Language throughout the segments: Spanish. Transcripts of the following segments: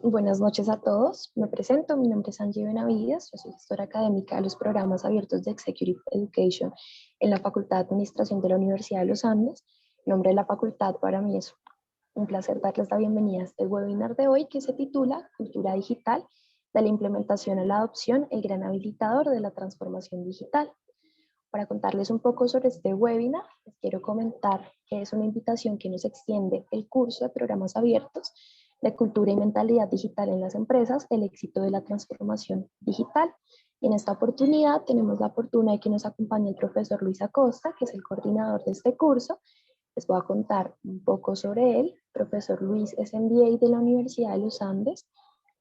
Buenas noches a todos. Me presento, mi nombre es Angie Benavides, yo soy gestora académica de los programas abiertos de Executive Education en la Facultad de Administración de la Universidad de los Andes. En nombre de la facultad, para mí es un placer darles la bienvenida a este webinar de hoy que se titula Cultura Digital, de la implementación a la adopción, el gran habilitador de la transformación digital. Para contarles un poco sobre este webinar, les quiero comentar que es una invitación que nos extiende el curso de programas abiertos de cultura y mentalidad digital en las empresas, el éxito de la transformación digital. Y en esta oportunidad tenemos la fortuna de que nos acompañe el profesor Luis Acosta, que es el coordinador de este curso. Les voy a contar un poco sobre él. El profesor Luis es MBA de la Universidad de los Andes,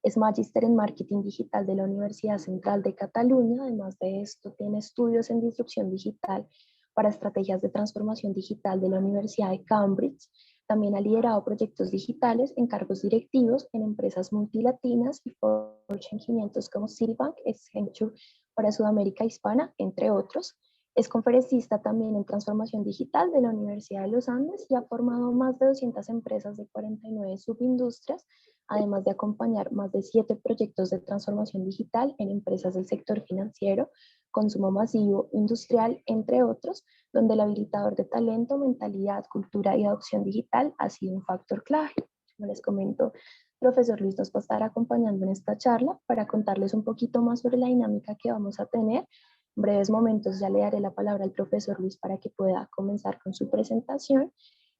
es magíster en marketing digital de la Universidad Central de Cataluña. Además de esto, tiene estudios en disrupción digital para estrategias de transformación digital de la Universidad de Cambridge. También ha liderado proyectos digitales en cargos directivos en empresas multilatinas y Fortune 500 como Citibank, Accenture para Sudamérica Hispana, entre otros. Es conferencista también en transformación digital de la Universidad de los Andes y ha formado más de 200 empresas de 49 subindustrias, además de acompañar más de 7 proyectos de transformación digital en empresas del sector financiero, consumo masivo, industrial, entre otros, donde el habilitador de talento, mentalidad, cultura y adopción digital ha sido un factor clave. Como les comento, profesor Luis nos va a estar acompañando en esta charla para contarles un poquito más sobre la dinámica que vamos a tener. En breves momentos ya le daré la palabra al profesor Luis para que pueda comenzar con su presentación.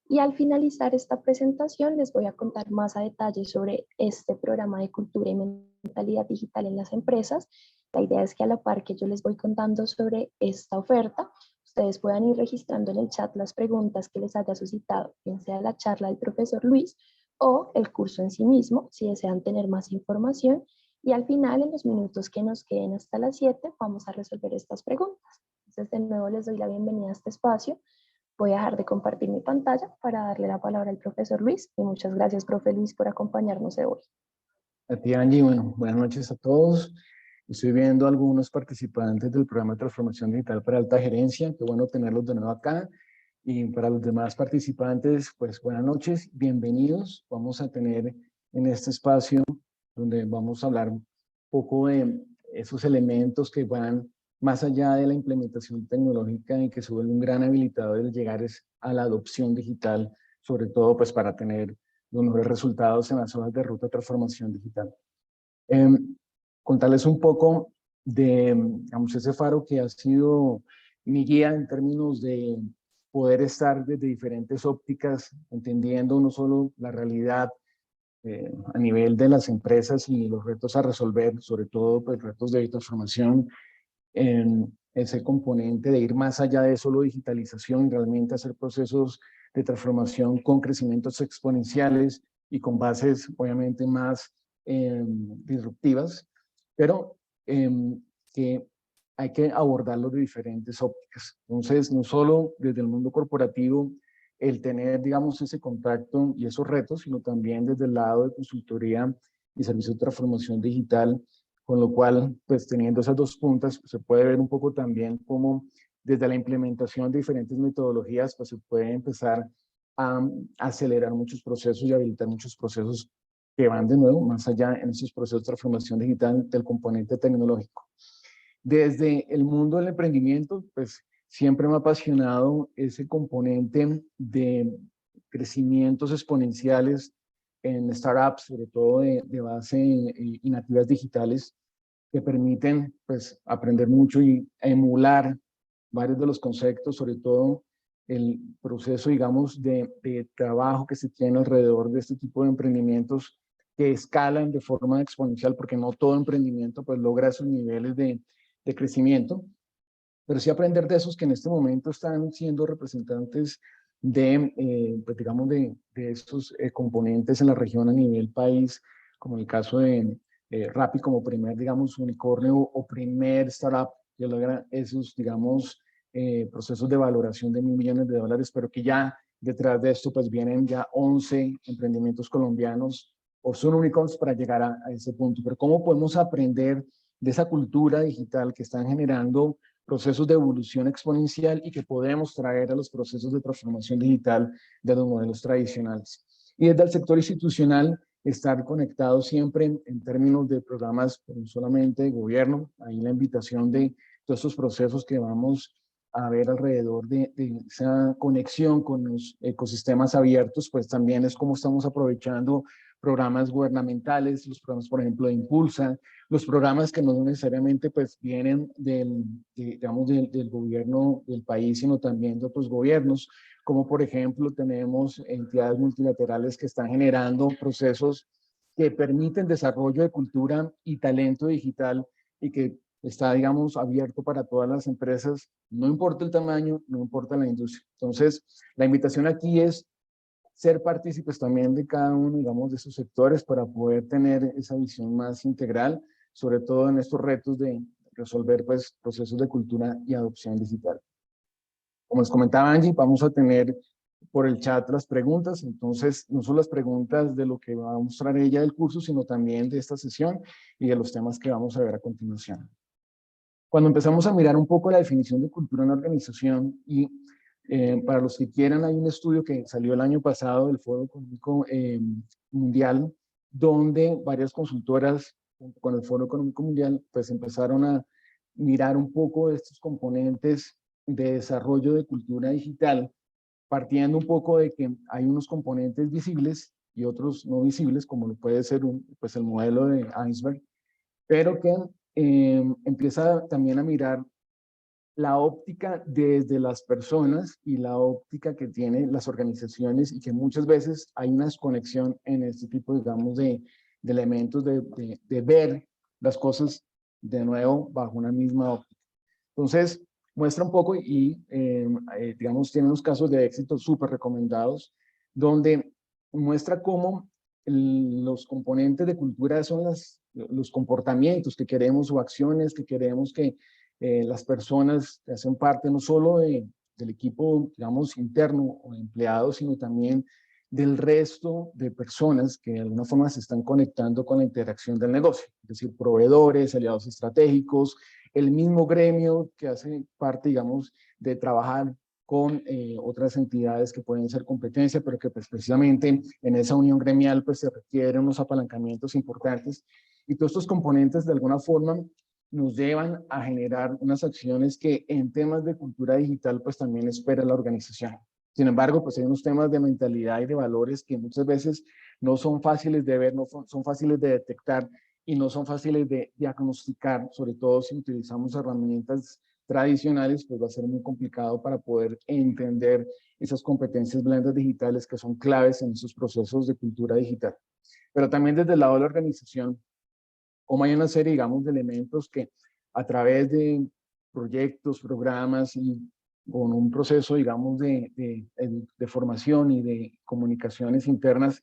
Y al finalizar esta presentación les voy a contar más a detalle sobre este programa de cultura y mentalidad digital en las empresas. La idea es que a la par que yo les voy contando sobre esta oferta, ustedes puedan ir registrando en el chat las preguntas que les haya suscitado, bien sea la charla del profesor Luis o el curso en sí mismo, si desean tener más información. Y al final, en los minutos que nos queden hasta las 7, vamos a resolver estas preguntas. Entonces, de nuevo les doy la bienvenida a este espacio. Voy a dejar de compartir mi pantalla para darle la palabra al profesor Luis. Y muchas gracias, profe Luis, por acompañarnos hoy. A ti, Angie, bueno, buenas noches a todos. Estoy viendo algunos participantes del programa de transformación digital para alta gerencia. Qué bueno tenerlos de nuevo acá. Y para los demás participantes, pues buenas noches, bienvenidos. Vamos a tener en este espacio donde vamos a hablar un poco de esos elementos que van más allá de la implementación tecnológica y que se vuelve un gran habilitador de llegar a la adopción digital, sobre todo pues para tener los mejores resultados en las hojas de ruta de transformación digital. Contarles un poco de, digamos, ese faro que ha sido mi guía en términos de poder estar desde diferentes ópticas, entendiendo no solo la realidad a nivel de las empresas y los retos a resolver, sobre todo pues, retos de transformación, ese componente de ir más allá de solo digitalización y realmente hacer procesos de transformación con crecimientos exponenciales y con bases obviamente más disruptivas, pero que hay que abordarlo de diferentes ópticas. Entonces, no solo desde el mundo corporativo el tener, digamos, ese contacto y esos retos, sino también desde el lado de consultoría y servicios de transformación digital, con lo cual, pues teniendo esas dos puntas, pues, se puede ver un poco también cómo desde la implementación de diferentes metodologías, pues se puede empezar a acelerar muchos procesos y habilitar muchos procesos que van de nuevo más allá en esos procesos de transformación digital del componente tecnológico. Desde el mundo del emprendimiento, pues siempre me ha apasionado ese componente de crecimientos exponenciales en startups, sobre todo de base en nativas digitales, que permiten pues, aprender mucho y emular varios de los conceptos, sobre todo el proceso, digamos, de trabajo que se tiene alrededor de este tipo de emprendimientos que escalan de forma exponencial, porque no todo emprendimiento pues, logra esos niveles de crecimiento, pero sí aprender de esos que en este momento están siendo representantes pues digamos, de estos componentes en la región a nivel país, como el caso de Rappi como primer, digamos, unicornio o primer startup que logra esos, digamos, procesos de valoración de $1.000 millones, pero que ya detrás de esto pues vienen ya 11 emprendimientos colombianos o son unicornios para llegar a ese punto. Pero ¿cómo podemos aprender de esa cultura digital que están generando procesos de evolución exponencial y que podemos traer a los procesos de transformación digital de los modelos tradicionales? Y desde el sector institucional, estar conectados siempre en términos de programas no solamente de gobierno, ahí la invitación de todos estos procesos que vamos a ver alrededor de esa conexión con los ecosistemas abiertos, pues también es como estamos aprovechando programas gubernamentales, los programas, por ejemplo, de Impulsa, los programas que no necesariamente pues vienen digamos, del gobierno del país, sino también de otros gobiernos, como por ejemplo tenemos entidades multilaterales que están generando procesos que permiten desarrollo de cultura y talento digital y que está, digamos, abierto para todas las empresas, no importa el tamaño, no importa la industria. Entonces, la invitación aquí es ser partícipes también de cada uno, digamos, de esos sectores para poder tener esa visión más integral, sobre todo en estos retos de resolver, pues, procesos de cultura y adopción digital. Como les comentaba Angie, vamos a tener por el chat las preguntas, entonces no solo las preguntas de lo que va a mostrar ella del curso, sino también de esta sesión y de los temas que vamos a ver a continuación. Cuando empezamos a mirar un poco la definición de cultura en la organización y para los que quieran, hay un estudio que salió el año pasado del Foro Económico Mundial, donde varias consultoras con el Foro Económico Mundial pues empezaron a mirar un poco estos componentes de desarrollo de cultura digital, partiendo un poco de que hay unos componentes visibles y otros no visibles, como lo puede ser pues el modelo de Iceberg, pero que empieza también a mirar la óptica desde las personas y la óptica que tienen las organizaciones y que muchas veces hay una desconexión en este tipo, digamos, de elementos de ver las cosas de nuevo bajo una misma óptica. Entonces, muestra un poco y, digamos, tiene unos casos de éxito súper recomendados, donde muestra cómo los componentes de cultura son los comportamientos que queremos o acciones que queremos que las personas que hacen parte no solo del equipo, digamos, interno o empleados, sino también del resto de personas que de alguna forma se están conectando con la interacción del negocio, es decir, proveedores, aliados estratégicos, el mismo gremio que hace parte, digamos, de trabajar con otras entidades que pueden ser competencia, pero que pues, precisamente en esa unión gremial pues se requieren unos apalancamientos importantes y todos estos componentes de alguna forma nos llevan a generar unas acciones que en temas de cultura digital pues también espera la organización. Sin embargo, pues hay unos temas de mentalidad y de valores que muchas veces no son fáciles de ver, no son fáciles de detectar y no son fáciles de diagnosticar, sobre todo si utilizamos herramientas tradicionales, pues va a ser muy complicado para poder entender esas competencias blandas digitales que son claves en esos procesos de cultura digital. Pero también desde el lado de la organización, como hay una serie, digamos, de elementos que a través de proyectos, programas y con un proceso, digamos, de formación y de comunicaciones internas,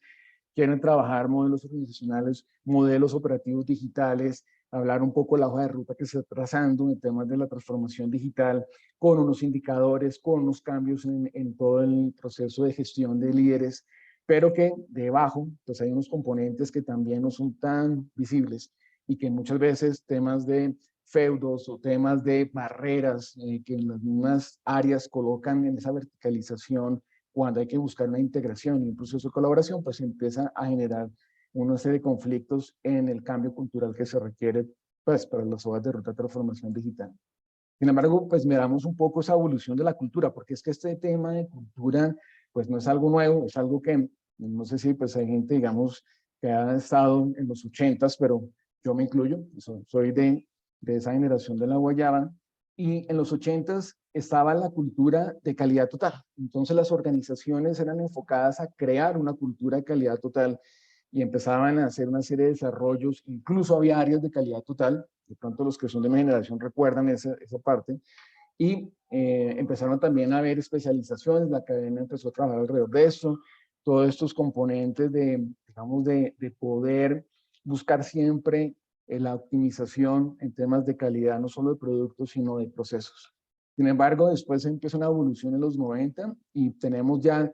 quieren trabajar modelos organizacionales, modelos operativos digitales, hablar un poco de la hoja de ruta que se está trazando en temas de la transformación digital, con unos indicadores, con unos cambios en todo el proceso de gestión de líderes, pero que debajo pues hay unos componentes que también no son tan visibles y que muchas veces temas de feudos o temas de barreras que en las mismas áreas colocan en esa verticalización cuando hay que buscar una integración y un proceso de colaboración, pues empieza a generar una serie de conflictos en el cambio cultural que se requiere pues, para las hojas de ruta de transformación digital. Sin embargo, pues miramos un poco esa evolución de la cultura, porque es que este tema de cultura, pues no es algo nuevo, es algo que, no sé si pues hay gente, digamos, que ha estado en los 80s, pero yo me incluyo, soy de esa generación de la guayaba, y en los 80s estaba la cultura de calidad total. Entonces las organizaciones eran enfocadas a crear una cultura de calidad total y empezaban a hacer una serie de desarrollos, incluso había áreas de calidad total, de pronto los que son de mi generación recuerdan esa parte, y empezaron también a haber especializaciones, la academia empezó a trabajar alrededor de eso, todos estos componentes digamos, de poder buscar siempre la optimización en temas de calidad, no solo de productos, sino de procesos. Sin embargo, después empieza una evolución en los 90 y tenemos ya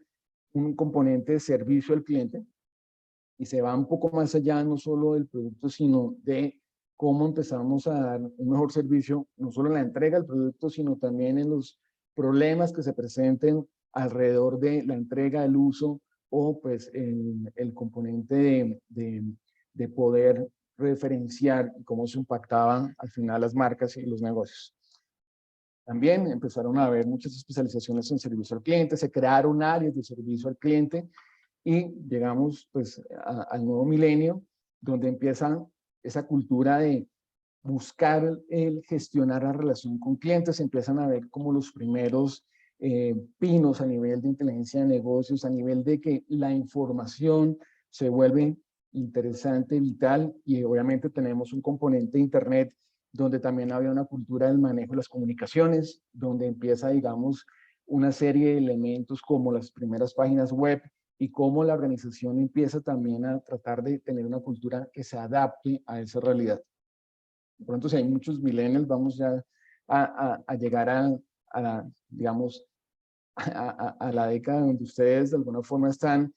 un componente de servicio al cliente y se va un poco más allá, no solo del producto, sino de cómo empezamos a dar un mejor servicio, no solo en la entrega del producto, sino también en los problemas que se presenten alrededor de la entrega, el uso o pues el componente de poder referenciar cómo se impactaban al final las marcas y los negocios. También empezaron a haber muchas especializaciones en servicio al cliente, se crearon áreas de servicio al cliente y llegamos pues al nuevo milenio, donde empieza esa cultura de buscar el gestionar la relación con clientes, empiezan a ver como los primeros pinos a nivel de inteligencia de negocios, a nivel de que la información se vuelve interesante, vital, y obviamente tenemos un componente de Internet donde también había una cultura del manejo de las comunicaciones, donde empieza, digamos, una serie de elementos como las primeras páginas web y cómo la organización empieza también a tratar de tener una cultura que se adapte a esa realidad. De pronto, si hay muchos millennials, vamos ya a llegar digamos, a la década donde ustedes de alguna forma están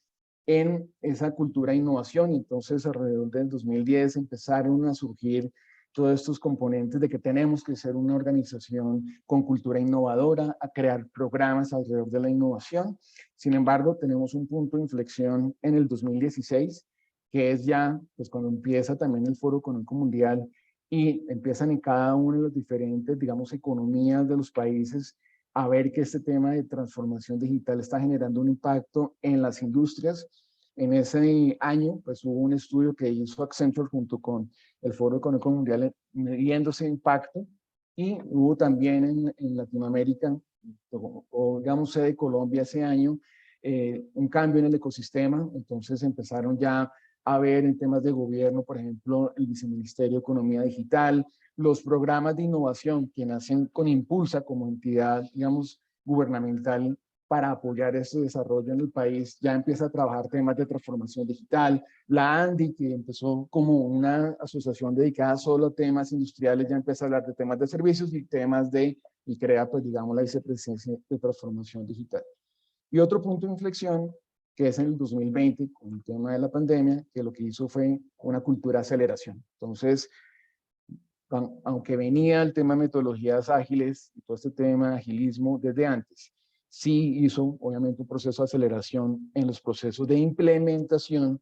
en esa cultura de innovación. Entonces, alrededor del 2010 empezaron a surgir todos estos componentes de que tenemos que ser una organización con cultura innovadora, a crear programas alrededor de la innovación. Sin embargo, tenemos un punto de inflexión en el 2016, que es ya pues, cuando empieza también el Foro Económico Mundial y empiezan en cada una de las diferentes, digamos, economías de los países a ver que este tema de transformación digital está generando un impacto en las industrias. En ese año, pues hubo un estudio que hizo Accenture junto con el Foro Económico Mundial midiendo ese impacto, y hubo también en Latinoamérica, o digamos sede Colombia ese año, un cambio en el ecosistema. Entonces empezaron ya a ver en temas de gobierno, por ejemplo, el Viceministerio de Economía Digital, los programas de innovación que nacen con Impulsa como entidad, digamos, gubernamental para apoyar ese desarrollo en el país, ya empieza a trabajar temas de transformación digital. La ANDI, que empezó como una asociación dedicada solo a temas industriales, ya empieza a hablar de temas de servicios y temas y crea, pues, digamos, la vicepresidencia de transformación digital. Y otro punto de inflexión, que es en el 2020, con el tema de la pandemia, que lo que hizo fue una cultura de aceleración. Entonces, aunque venía el tema de metodologías ágiles y todo este tema de agilismo desde antes, sí hizo obviamente un proceso de aceleración en los procesos de implementación,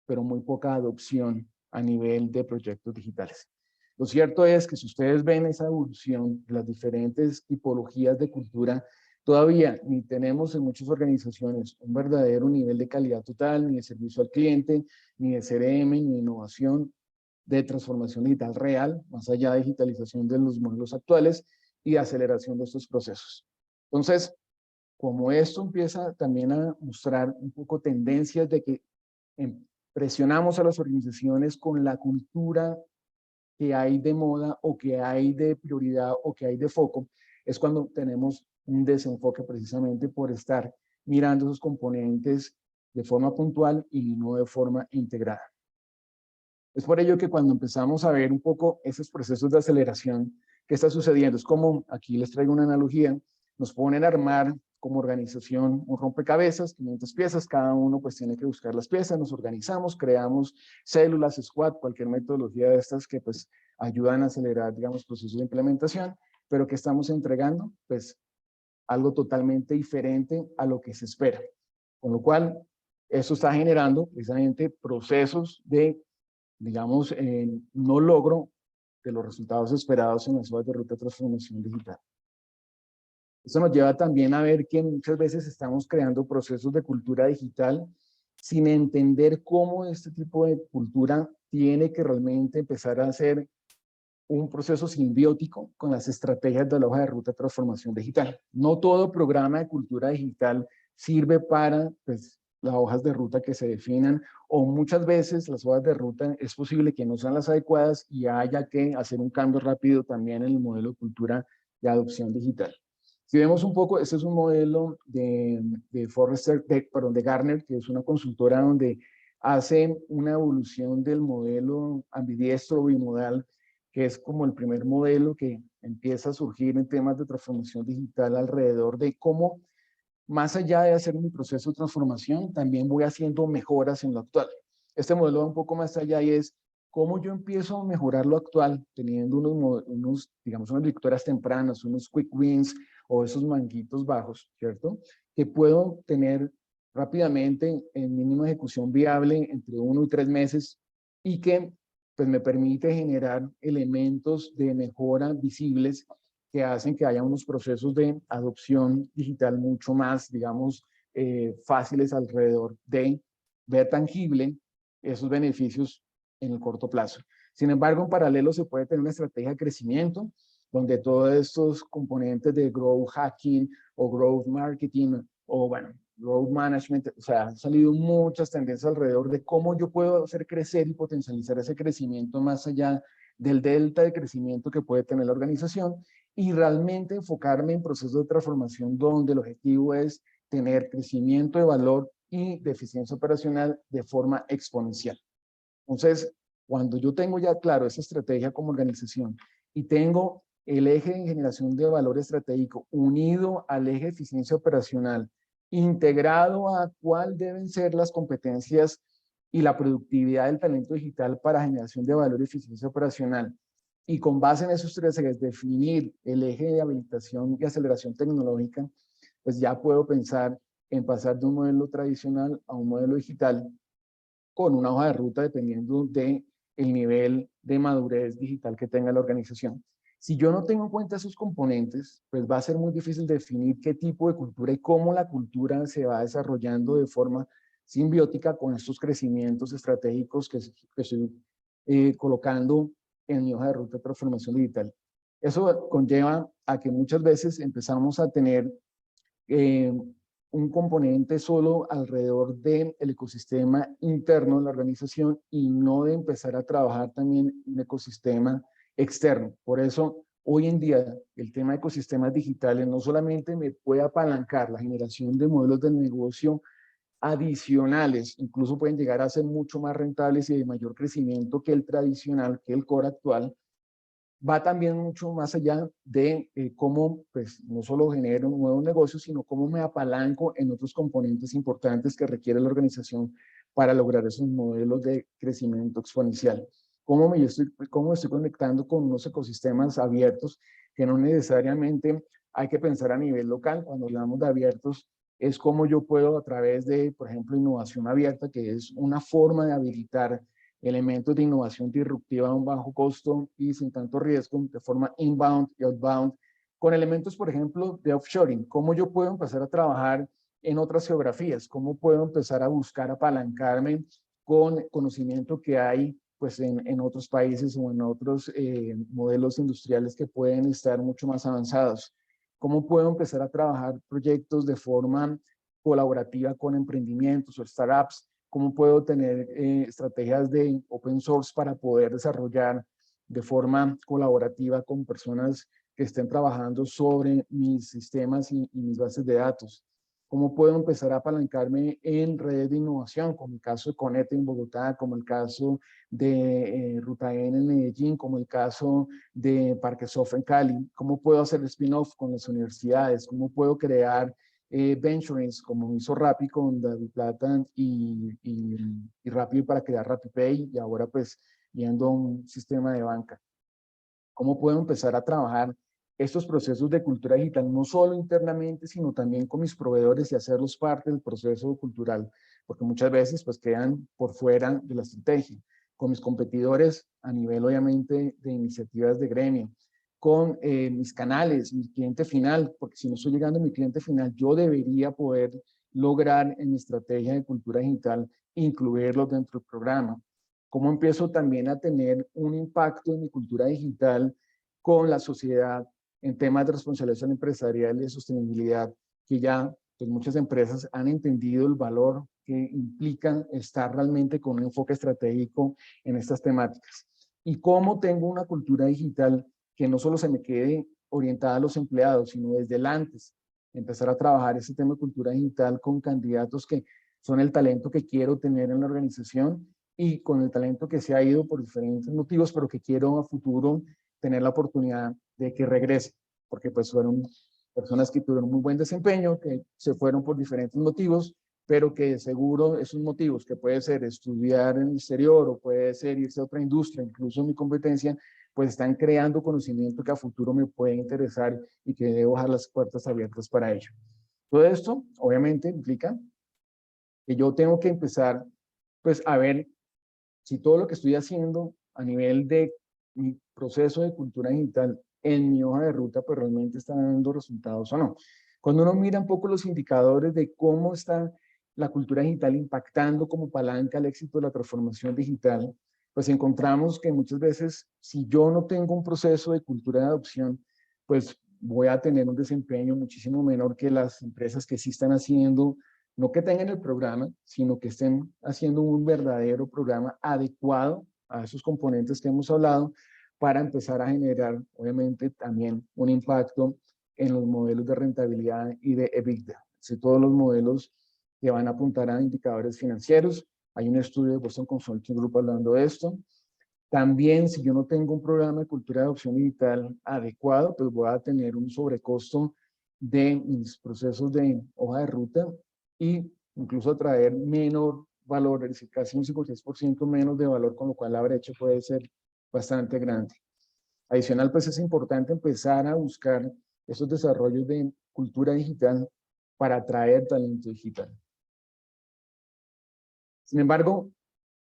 pero muy poca adopción a nivel de proyectos digitales. Lo cierto es que si ustedes ven esa evolución de las diferentes tipologías de cultura, todavía ni tenemos en muchas organizaciones un verdadero nivel de calidad total, ni de servicio al cliente, ni de CRM, ni de innovación, de transformación digital real, más allá de digitalización de los modelos actuales y de aceleración de estos procesos. Entonces, como esto empieza también a mostrar un poco tendencias de que presionamos a las organizaciones con la cultura que hay de moda o que hay de prioridad o que hay de foco, es cuando tenemos un desenfoque precisamente por estar mirando esos componentes de forma puntual y no de forma integrada. Es por ello que cuando empezamos a ver un poco esos procesos de aceleración, ¿qué está sucediendo? Es como, aquí les traigo una analogía, nos ponen a armar como organización un rompecabezas, 500 piezas, cada uno pues tiene que buscar las piezas, nos organizamos, creamos células, squad, cualquier metodología de estas que pues ayudan a acelerar, digamos, procesos de implementación, pero que estamos entregando, pues algo totalmente diferente a lo que se espera. Con lo cual, eso está generando precisamente procesos de, digamos, no logro de los resultados esperados en las hojas de ruta de transformación digital. Esto nos lleva también a ver que muchas veces estamos creando procesos de cultura digital sin entender cómo este tipo de cultura tiene que realmente empezar a ser un proceso simbiótico con las estrategias de la hoja de ruta de transformación digital. No todo programa de cultura digital sirve para pues, las hojas de ruta que se definan, o muchas veces las hojas de ruta es posible que no sean las adecuadas y haya que hacer un cambio rápido también en el modelo de cultura de adopción digital. Si vemos un poco, este es un modelo de Forrester, de Gartner, que es una consultora donde hace una evolución del modelo ambidiestro bimodal, que es como el primer modelo que empieza a surgir en temas de transformación digital alrededor de cómo, más allá de hacer mi proceso de transformación, también voy haciendo mejoras en lo actual. Este modelo va un poco más allá y es cómo yo empiezo a mejorar lo actual, teniendo digamos, unas victorias tempranas, unos quick wins o esos manguitos bajos, ¿cierto? Que puedo tener rápidamente en mínima ejecución viable entre 1 y 3 meses y que pues, me permite generar elementos de mejora visibles que hacen que haya unos procesos de adopción digital mucho más, digamos, fáciles alrededor de ver tangible esos beneficios en el corto plazo. Sin embargo, en paralelo se puede tener una estrategia de crecimiento donde todos estos componentes de growth hacking o growth marketing o, bueno, growth management, o sea, han salido muchas tendencias alrededor de cómo yo puedo hacer crecer y potencializar ese crecimiento más allá del delta de crecimiento que puede tener la organización y realmente enfocarme en procesos de transformación donde el objetivo es tener crecimiento de valor y de eficiencia operacional de forma exponencial. Entonces, cuando yo tengo ya claro esa estrategia como organización y tengo el eje de generación de valor estratégico unido al eje de eficiencia operacional, integrado a cuál deben ser las competencias y la productividad del talento digital para generación de valor y eficiencia operacional, y con base en esos tres ejes definir el eje de habilitación y aceleración tecnológica, pues ya puedo pensar en pasar de un modelo tradicional a un modelo digital con una hoja de ruta dependiendo del nivel de madurez digital que tenga la organización. Si yo no tengo en cuenta esos componentes, pues va a ser muy difícil definir qué tipo de cultura y cómo la cultura se va desarrollando de forma simbiótica con estos crecimientos estratégicos que estoy colocando en mi hoja de ruta de transformación digital. Eso conlleva a que muchas veces empezamos a tener un componente solo alrededor del ecosistema interno de la organización y no de empezar a trabajar también un ecosistema externo. Por eso, hoy en día, el tema de ecosistemas digitales no solamente me puede apalancar la generación de modelos de negocio adicionales, incluso pueden llegar a ser mucho más rentables y de mayor crecimiento que el tradicional, que el core actual, va también mucho más allá de cómo, pues, no solo genero un nuevo negocio, sino cómo me apalanco en otros componentes importantes que requiere la organización para lograr esos modelos de crecimiento exponencial. Cómo me estoy conectando con unos ecosistemas abiertos que no necesariamente hay que pensar a nivel local. Cuando hablamos de abiertos, es cómo yo puedo a través de, por ejemplo, innovación abierta, que es una forma de habilitar elementos de innovación disruptiva a un bajo costo y sin tanto riesgo, de forma inbound y outbound, con elementos, por ejemplo, de offshoring. ¿Cómo yo puedo empezar a trabajar en otras geografías? ¿Cómo puedo empezar a buscar apalancarme con conocimiento que hay pues, en otros países o en otros modelos industriales que pueden estar mucho más avanzados? ¿Cómo puedo empezar a trabajar proyectos de forma colaborativa con emprendimientos o startups? ¿Cómo puedo tener estrategias de open source para poder desarrollar de forma colaborativa con personas que estén trabajando sobre mis sistemas y mis bases de datos? ¿Cómo puedo empezar a apalancarme en redes de innovación, como el caso de Conete en Bogotá, como el caso de Ruta N en Medellín, como el caso de Parquesoft en Cali? ¿Cómo puedo hacer spin-off con las universidades? ¿Cómo puedo crear venturings como hizo Rappi con David Plata y Rappi para crear RappiPay y ahora pues yendo a un sistema de banca? ¿Cómo puedo empezar a trabajar estos procesos de cultura digital no solo internamente, sino también con mis proveedores y hacerlos parte del proceso cultural? Porque muchas veces pues quedan por fuera de la estrategia. Con mis competidores a nivel obviamente de iniciativas de gremio, con mis canales, mi cliente final, porque si no estoy llegando a mi cliente final, yo debería poder lograr en mi estrategia de cultura digital incluirlos dentro del programa. ¿Cómo empiezo también a tener un impacto en mi cultura digital con la sociedad en temas de responsabilidad empresarial y de sostenibilidad, que ya pues, muchas empresas han entendido el valor que implican estar realmente con un enfoque estratégico en estas temáticas? ¿Y cómo tengo una cultura digital que no solo se me quede orientada a los empleados, sino desde el antes, empezar a trabajar ese tema de cultura digital con candidatos que son el talento que quiero tener en la organización y con el talento que se ha ido por diferentes motivos, pero que quiero a futuro tener la oportunidad de que regrese, porque pues fueron personas que tuvieron muy buen desempeño, que se fueron por diferentes motivos, pero que seguro esos motivos, que puede ser estudiar en el exterior o puede ser irse a otra industria, incluso mi competencia, pues están creando conocimiento que a futuro me puede interesar y que debo dejar las puertas abiertas para ello. Todo esto, obviamente, implica que yo tengo que empezar pues a ver si todo lo que estoy haciendo a nivel de mi proceso de cultura digital en mi hoja de ruta pues realmente está dando resultados o no. Cuando uno mira un poco los indicadores de cómo está la cultura digital impactando como palanca al éxito de la transformación digital, pues encontramos que muchas veces si yo no tengo un proceso de cultura de adopción, pues voy a tener un desempeño muchísimo menor que las empresas que sí están haciendo, no que tengan el programa, sino que estén haciendo un verdadero programa adecuado a esos componentes que hemos hablado para empezar a generar, obviamente, también un impacto en los modelos de rentabilidad y de EBITDA. Todos los modelos que van a apuntar a indicadores financieros. Hay un estudio de Boston Consulting Group hablando de esto. También, si yo no tengo un programa de cultura de adopción digital adecuado, pues voy a tener un sobrecosto de mis procesos de hoja de ruta y incluso traer menor valor, es decir, casi un 56% menos de valor, con lo cual la brecha puede ser bastante grande. Adicional, pues es importante empezar a buscar esos desarrollos de cultura digital para atraer talento digital. Sin embargo,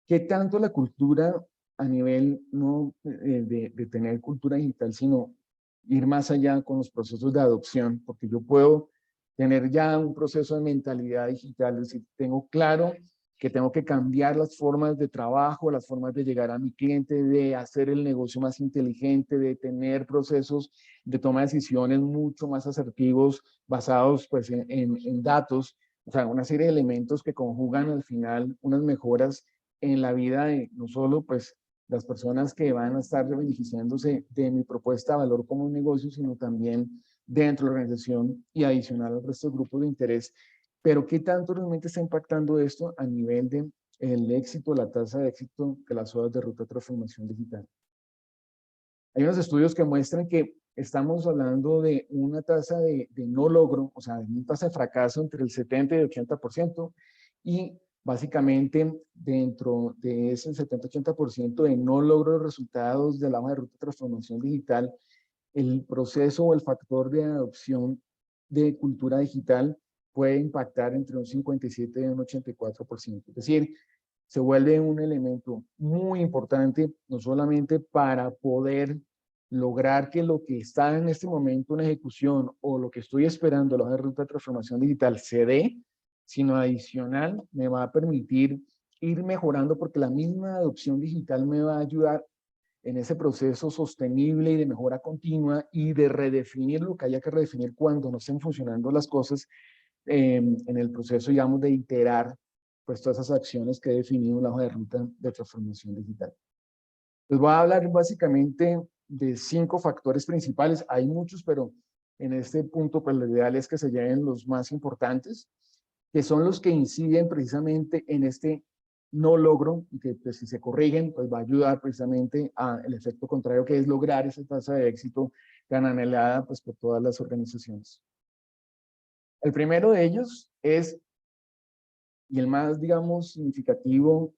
¿qué tanto la cultura a nivel no de tener cultura digital, sino ir más allá con los procesos de adopción? Porque yo puedo tener ya un proceso de mentalidad digital, es decir, tengo claro que tengo que cambiar las formas de trabajo, las formas de llegar a mi cliente, de hacer el negocio más inteligente, de tener procesos de toma de decisiones mucho más asertivos, basados pues en datos, o sea, una serie de elementos que conjugan al final unas mejoras en la vida de no solo pues las personas que van a estar beneficiándose de mi propuesta de valor como un negocio, sino también dentro de la organización y adicional al resto de grupos de interés. Pero ¿qué tanto realmente está impactando esto a nivel de el éxito, la tasa de éxito de las hojas de ruta de transformación digital? Hay unos estudios que muestran que estamos hablando de una tasa de no logro, o sea, de una tasa de fracaso entre el 70 y el 80%, y básicamente dentro de ese 70-80% de no logro de resultados de la hoja de ruta de transformación digital, el proceso o el factor de adopción de cultura digital puede impactar entre un 57 y un 84%. Es decir, se vuelve un elemento muy importante, no solamente para poder lograr que lo que está en este momento en ejecución o lo que estoy esperando la ruta de transformación digital se dé, sino adicional me va a permitir ir mejorando porque la misma adopción digital me va a ayudar en ese proceso sostenible y de mejora continua y de redefinir lo que haya que redefinir cuando no estén funcionando las cosas en el proceso, digamos, de iterar pues todas esas acciones que he definido en la hoja de ruta de transformación digital. Les voy a hablar básicamente de 5 factores principales. Hay muchos, pero en este punto pues lo ideal es que se lleven los más importantes, que son los que inciden precisamente en este no logro y que pues, si se corrigen pues va a ayudar precisamente al efecto contrario, que es lograr esa tasa de éxito tan anhelada pues por todas las organizaciones. El primero de ellos es, y el más digamos significativo,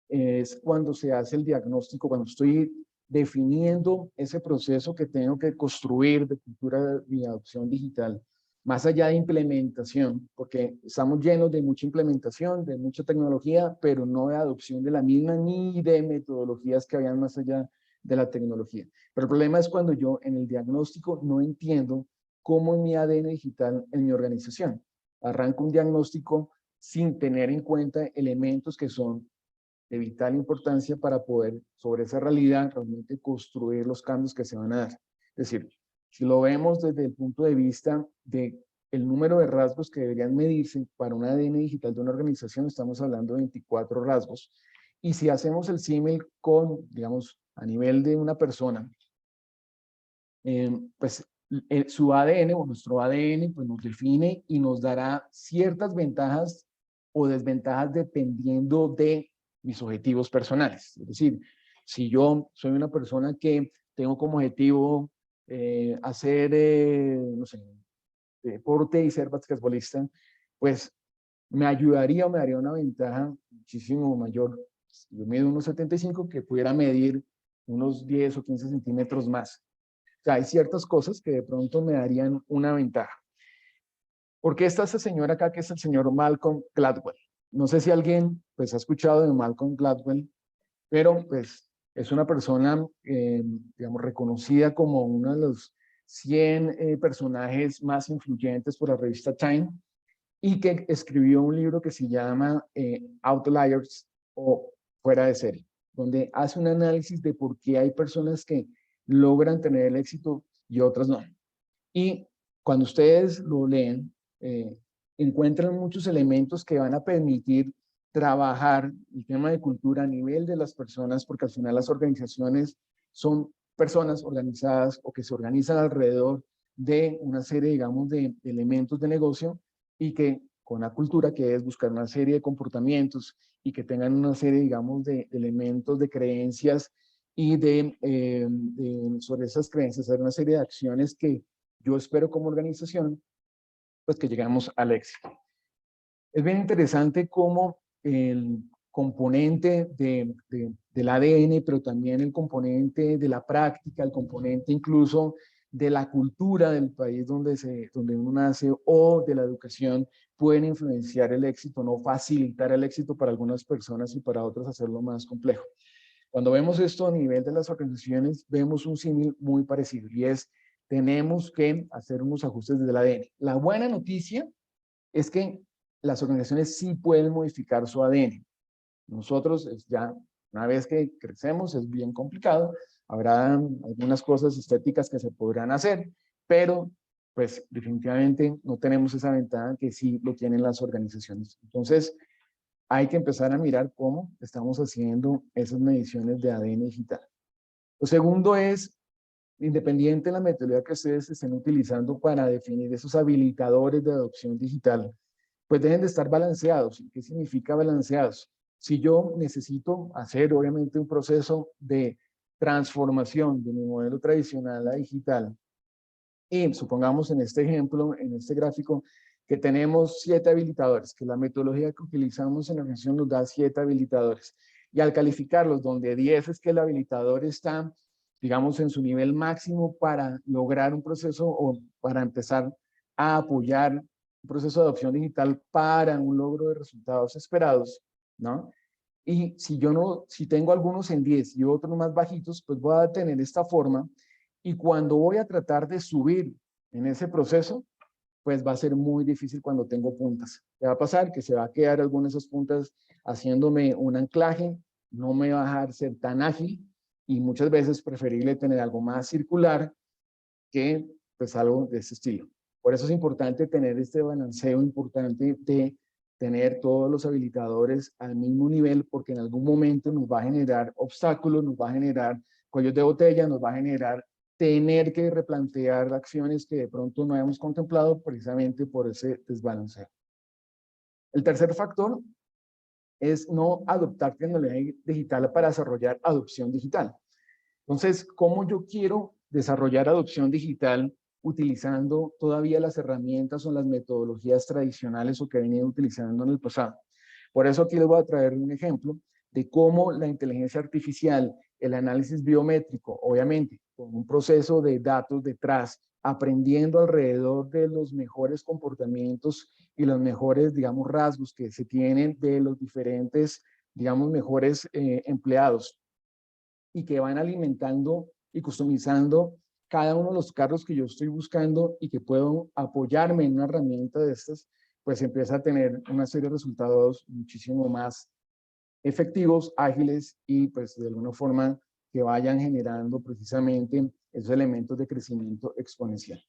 es cuando se hace el diagnóstico, cuando estoy definiendo ese proceso que tengo que construir de cultura y adopción digital, más allá de implementación, porque estamos llenos de mucha implementación, de mucha tecnología, pero no de adopción de la misma ni de metodologías que habían más allá de la tecnología. Pero el problema es cuando yo en el diagnóstico no entiendo cómo es mi ADN digital en mi organización. Arranco un diagnóstico sin tener en cuenta elementos que son de vital importancia para poder, sobre esa realidad, realmente construir los cambios que se van a dar. Es decir, si lo vemos desde el punto de vista de el número de rasgos que deberían medirse para un ADN digital de una organización, estamos hablando de 24 rasgos. Y si hacemos el símil con, digamos, a nivel de una persona, pues su ADN o nuestro ADN pues nos define y nos dará ciertas ventajas o desventajas dependiendo de mis objetivos personales. Es decir, si yo soy una persona que tengo como objetivo hacer, no sé, deporte y ser basquetbolista, pues me ayudaría o me daría una ventaja muchísimo mayor. Yo mido unos 75, que pudiera medir unos 10 o 15 centímetros más. O sea, hay ciertas cosas que de pronto me darían una ventaja. Porque está esta señora acá, que es el señor Malcolm Gladwell. No sé si alguien pues, ha escuchado de Malcolm Gladwell, pero pues es una persona, digamos, reconocida como uno de los 100 personajes más influyentes por la revista Time, y que escribió un libro que se llama Outliers o Fuera de Serie, donde hace un análisis de por qué hay personas que logran tener el éxito y otras no. Y cuando ustedes lo leen, encuentran muchos elementos que van a permitir trabajar el tema de cultura a nivel de las personas, porque al final las organizaciones son personas organizadas o que se organizan alrededor de una serie, digamos, de elementos de negocio, y que con la cultura, que es buscar una serie de comportamientos y que tengan una serie, digamos, de elementos, de creencias y sobre esas creencias, hacer una serie de acciones que yo espero como organización, pues que llegamos al éxito. Es bien interesante cómo el componente del ADN, pero también el componente de la práctica, el componente incluso de la cultura del país donde uno nace o de la educación, pueden influenciar el éxito, no facilitar el éxito para algunas personas y para otras hacerlo más complejo. Cuando vemos esto a nivel de las organizaciones, vemos un símil muy parecido, y es, tenemos que hacer unos ajustes desde el ADN. La buena noticia es que las organizaciones sí pueden modificar su ADN. Nosotros ya, una vez que crecemos, es bien complicado. Habrá algunas cosas estéticas que se podrán hacer, pero pues definitivamente no tenemos esa ventaja que sí lo tienen las organizaciones. Entonces, hay que empezar a mirar cómo estamos haciendo esas mediciones de ADN digital. Lo segundo es, independiente de la metodología que ustedes estén utilizando para definir esos habilitadores de adopción digital, pues deben de estar balanceados. ¿Qué significa balanceados? Si yo necesito hacer, obviamente, un proceso de transformación de mi modelo tradicional a digital, y supongamos en este ejemplo, en este gráfico, que tenemos 7 habilitadores, que la metodología que utilizamos en la organización nos da 7 habilitadores. Y al calificarlos, donde 10 es que el habilitador está, digamos, en su nivel máximo para lograr un proceso o para empezar a apoyar un proceso de adopción digital para un logro de resultados esperados, ¿no? Y si tengo algunos en 10 y otros más bajitos, pues voy a tener esta forma, y cuando voy a tratar de subir en ese proceso, pues va a ser muy difícil cuando tengo puntas. ¿Qué va a pasar? Que se va a quedar algunas de esas puntas haciéndome un anclaje, no me va a dejar ser tan ágil, y muchas veces preferible tener algo más circular que pues algo de ese estilo. Por eso es importante tener este balanceo importante de tener todos los habilitadores al mismo nivel, porque en algún momento nos va a generar obstáculos, nos va a generar cuellos de botella, nos va a generar tener que replantear acciones que de pronto no hemos contemplado precisamente por ese desbalanceo. El tercer factor es no adoptar tecnología digital para desarrollar adopción digital. Entonces, ¿cómo yo quiero desarrollar adopción digital utilizando todavía las herramientas o las metodologías tradicionales o que he venido utilizando en el pasado? Por eso aquí les voy a traer un ejemplo de cómo la inteligencia artificial, el análisis biométrico, obviamente, con un proceso de datos detrás, aprendiendo alrededor de los mejores comportamientos y los mejores, digamos, rasgos que se tienen de los diferentes, digamos, mejores empleados, y que van alimentando y customizando cada uno de los carros que yo estoy buscando y que puedo apoyarme en una herramienta de estas, pues empieza a tener una serie de resultados muchísimo más efectivos, ágiles y pues de alguna forma que vayan generando precisamente esos elementos de crecimiento exponencial.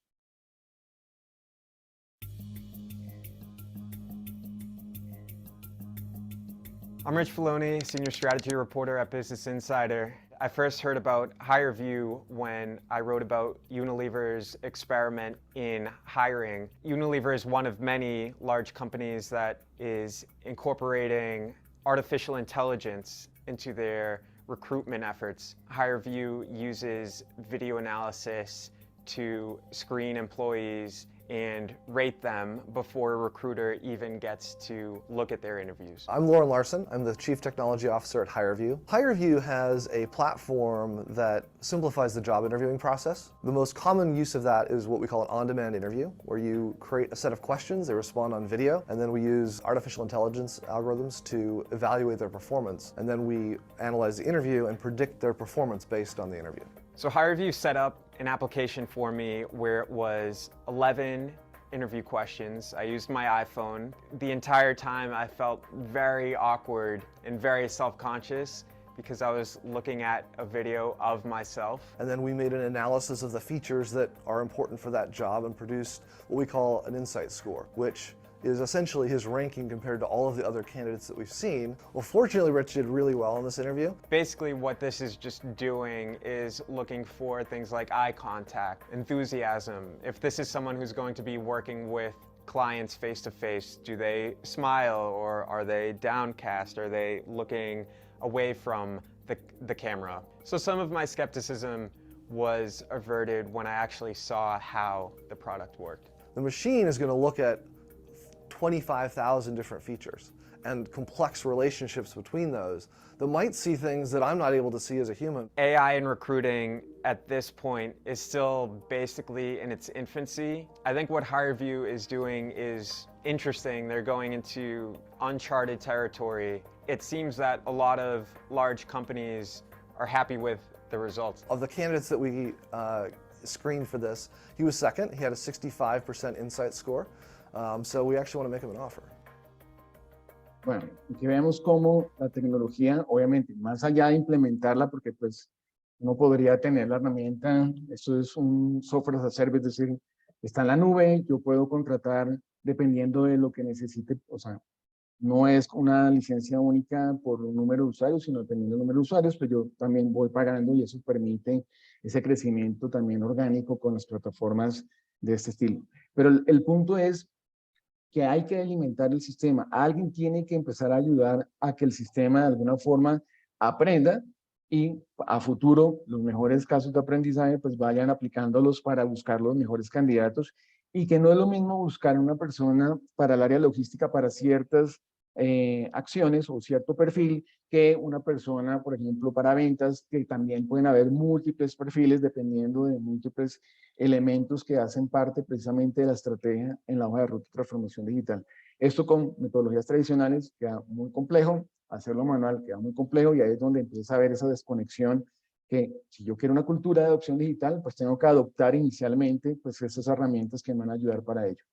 I'm Rich Filoni, Senior Strategy Reporter at Business Insider. I first heard about HireVue when I wrote about Unilever's experiment in hiring. Unilever is one of many large companies that is incorporating artificial intelligence into their recruitment efforts. HireVue uses video analysis to screen employees and rate them before a recruiter even gets to look at their interviews. I'm Lauren Larson. I'm the Chief Technology Officer at HireVue. HireVue has a platform that simplifies the job interviewing process. The most common use of that is what we call an on-demand interview, where you create a set of questions, they respond on video, and then we use artificial intelligence algorithms to evaluate their performance. And then we analyze the interview and predict their performance based on the interview. So HireVue set up an application for me where it was 11 interview questions. I used my iPhone. The entire time I felt very awkward and very self-conscious because I was looking at a video of myself. And then we made an analysis of the features that are important for that job and produced what we call an insight score, which is essentially his ranking compared to all of the other candidates that we've seen. Well, fortunately, Rich did really well in this interview. Basically, what this is just doing is looking for things like eye contact, enthusiasm. If this is someone who's going to be working with clients face-to-face, do they smile or are they downcast? Are they looking away from the camera? So some of my skepticism was averted when I actually saw how the product worked. The machine is going to look at 25,000 different features and complex relationships between those that might see things that I'm not able to see as a human. AI in recruiting at this point is still basically in its infancy. I think what HireVue is doing is interesting. They're going into uncharted territory. It seems that a lot of large companies are happy with the results. Of the candidates that we screened for this, he was second. He had a 65% insight score. So we actually want to make him an offer. Bueno, aquí vemos cómo la tecnología, obviamente, más allá de implementarla, porque pues uno podría tener la herramienta, esto es un software as a service, es decir, está en la nube, yo puedo contratar dependiendo de lo que necesite, o sea, no es una licencia única por un número de usuarios, sino dependiendo del número de usuarios, pues yo también voy pagando y eso permite ese crecimiento también orgánico con las plataformas de este estilo. Pero el punto es que hay que alimentar el sistema. Alguien tiene que empezar a ayudar a que el sistema de alguna forma aprenda y a futuro los mejores casos de aprendizaje pues vayan aplicándolos para buscar los mejores candidatos y que no es lo mismo buscar una persona para el área logística para ciertas acciones o cierto perfil que una persona, por ejemplo, para ventas, que también pueden haber múltiples perfiles dependiendo de múltiples elementos que hacen parte precisamente de la estrategia en la hoja de ruta de transformación digital. Esto con metodologías tradicionales queda muy complejo, hacerlo manual queda muy complejo y ahí es donde empieza a haber esa desconexión que si yo quiero una cultura de adopción digital, pues tengo que adoptar inicialmente pues esas herramientas que me van a ayudar para ello.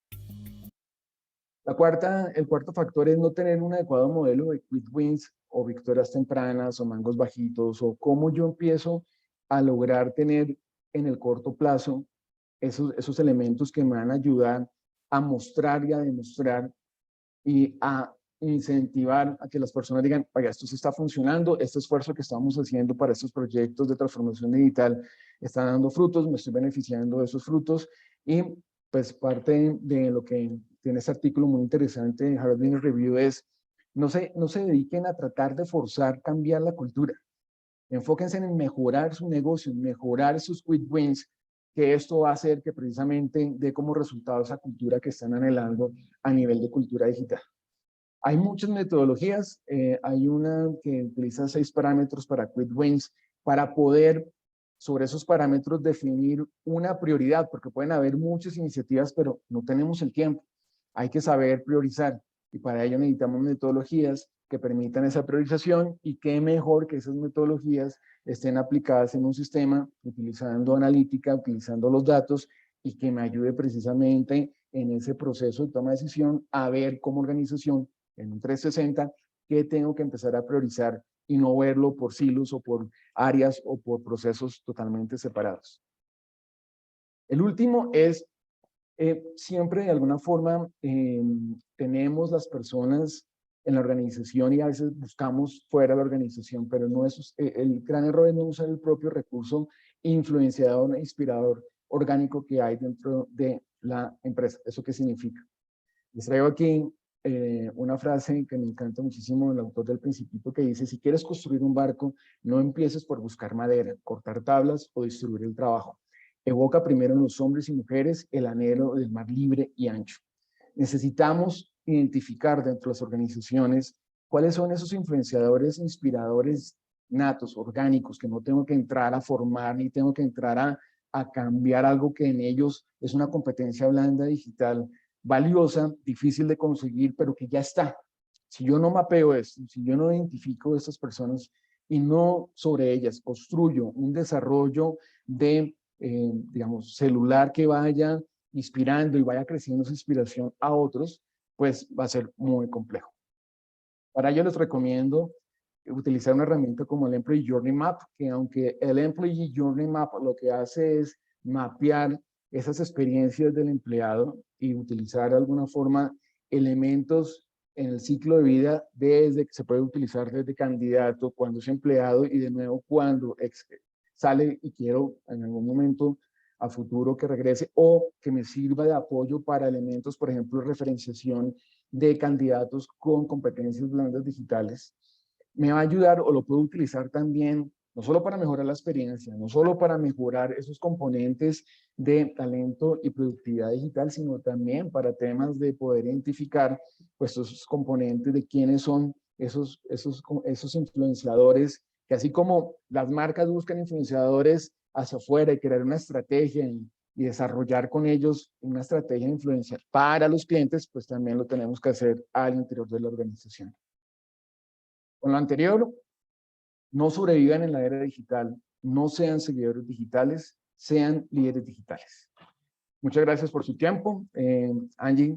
El cuarto factor es no tener un adecuado modelo de quick wins o victorias tempranas o mangos bajitos o cómo yo empiezo a lograr tener en el corto plazo esos elementos que me van a ayudar a mostrar y a demostrar y a incentivar a que las personas digan, oiga, esto sí está funcionando, este esfuerzo que estamos haciendo para estos proyectos de transformación digital está dando frutos, me estoy beneficiando de esos frutos y pues parte de lo que tiene este artículo muy interesante de Harvard Business Review es no se dediquen a tratar de forzar cambiar la cultura. Enfóquense en mejorar su negocio, en mejorar sus quick wins, que esto va a hacer que precisamente dé como resultado esa cultura que están anhelando a nivel de cultura digital. Hay muchas metodologías, hay una que utiliza 6 parámetros para quick wins, para poder sobre esos parámetros definir una prioridad, porque pueden haber muchas iniciativas, pero no tenemos el tiempo. Hay que saber priorizar y para ello necesitamos metodologías que permitan esa priorización y qué mejor que esas metodologías estén aplicadas en un sistema utilizando analítica, utilizando los datos y que me ayude precisamente en ese proceso de toma de decisión a ver como organización en un 360 qué tengo que empezar a priorizar y no verlo por silos o por áreas o por procesos totalmente separados. El último es siempre de alguna forma tenemos las personas en la organización y a veces buscamos fuera de la organización, pero no es, el gran error es no usar el propio recurso influenciador e inspirador orgánico que hay dentro de la empresa. ¿Eso qué significa? Les traigo aquí una frase que me encanta muchísimo del autor del Principito que dice, si quieres construir un barco, no empieces por buscar madera, cortar tablas o distribuir el trabajo. evoca primero en los hombres y mujeres el anhelo del mar libre y ancho. Necesitamos identificar dentro de las organizaciones cuáles son esos influenciadores, inspiradores natos, orgánicos, que no tengo que entrar a formar ni tengo que entrar a cambiar algo que en ellos es una competencia blanda digital valiosa, difícil de conseguir, pero que ya está. Si yo no mapeo esto, si yo no identifico a estas personas y no sobre ellas construyo un desarrollo de, digamos, celular que vaya inspirando y vaya creciendo esa inspiración a otros, pues va a ser muy complejo. Para ello les recomiendo utilizar una herramienta como el Employee Journey Map, que aunque el Employee Journey Map lo que hace es mapear esas experiencias del empleado y utilizar de alguna forma elementos en el ciclo de vida desde que se puede utilizar desde candidato, cuando es empleado y de nuevo cuando sale y quiero en algún momento a futuro que regrese o que me sirva de apoyo para elementos, por ejemplo, referenciación de candidatos con competencias blandas digitales. Me va a ayudar o lo puedo utilizar también, no solo para mejorar la experiencia, no solo para mejorar esos componentes de talento y productividad digital, sino también para temas de poder identificar pues, esos componentes de quiénes son esos influenciadores, que así como las marcas buscan influenciadores hacia afuera y crear una estrategia y desarrollar con ellos una estrategia de influencia para los clientes, pues también lo tenemos que hacer al interior de la organización. Con lo anterior, no sobrevivan en la era digital, no sean seguidores digitales, sean líderes digitales. Muchas gracias por su tiempo. Angie,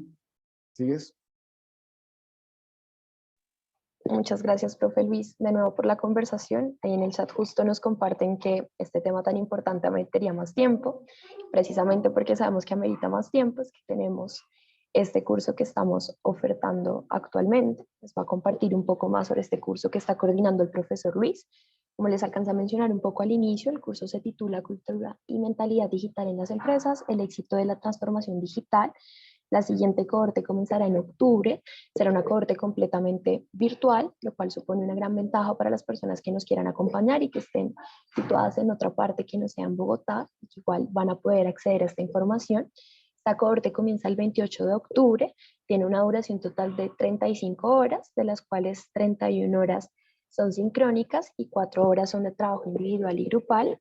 ¿sigues? Muchas gracias, profe Luis, de nuevo por la conversación. Ahí en el chat justo nos comparten que este tema tan importante ameritaría más tiempo, precisamente porque sabemos que amerita más tiempo, es que tenemos este curso que estamos ofertando actualmente. Les voy a compartir un poco más sobre este curso que está coordinando el profesor Luis. Como les alcancé a mencionar un poco al inicio, el curso se titula Cultura y Mentalidad Digital en las Empresas, el éxito de la transformación digital. La siguiente cohorte comenzará en octubre, será una cohorte completamente virtual, lo cual supone una gran ventaja para las personas que nos quieran acompañar y que estén situadas en otra parte que no sea en Bogotá, y que igual van a poder acceder a esta información. Esta cohorte comienza el 28 de octubre, tiene una duración total de 35 horas, de las cuales 31 horas son sincrónicas y 4 horas son de trabajo individual y grupal.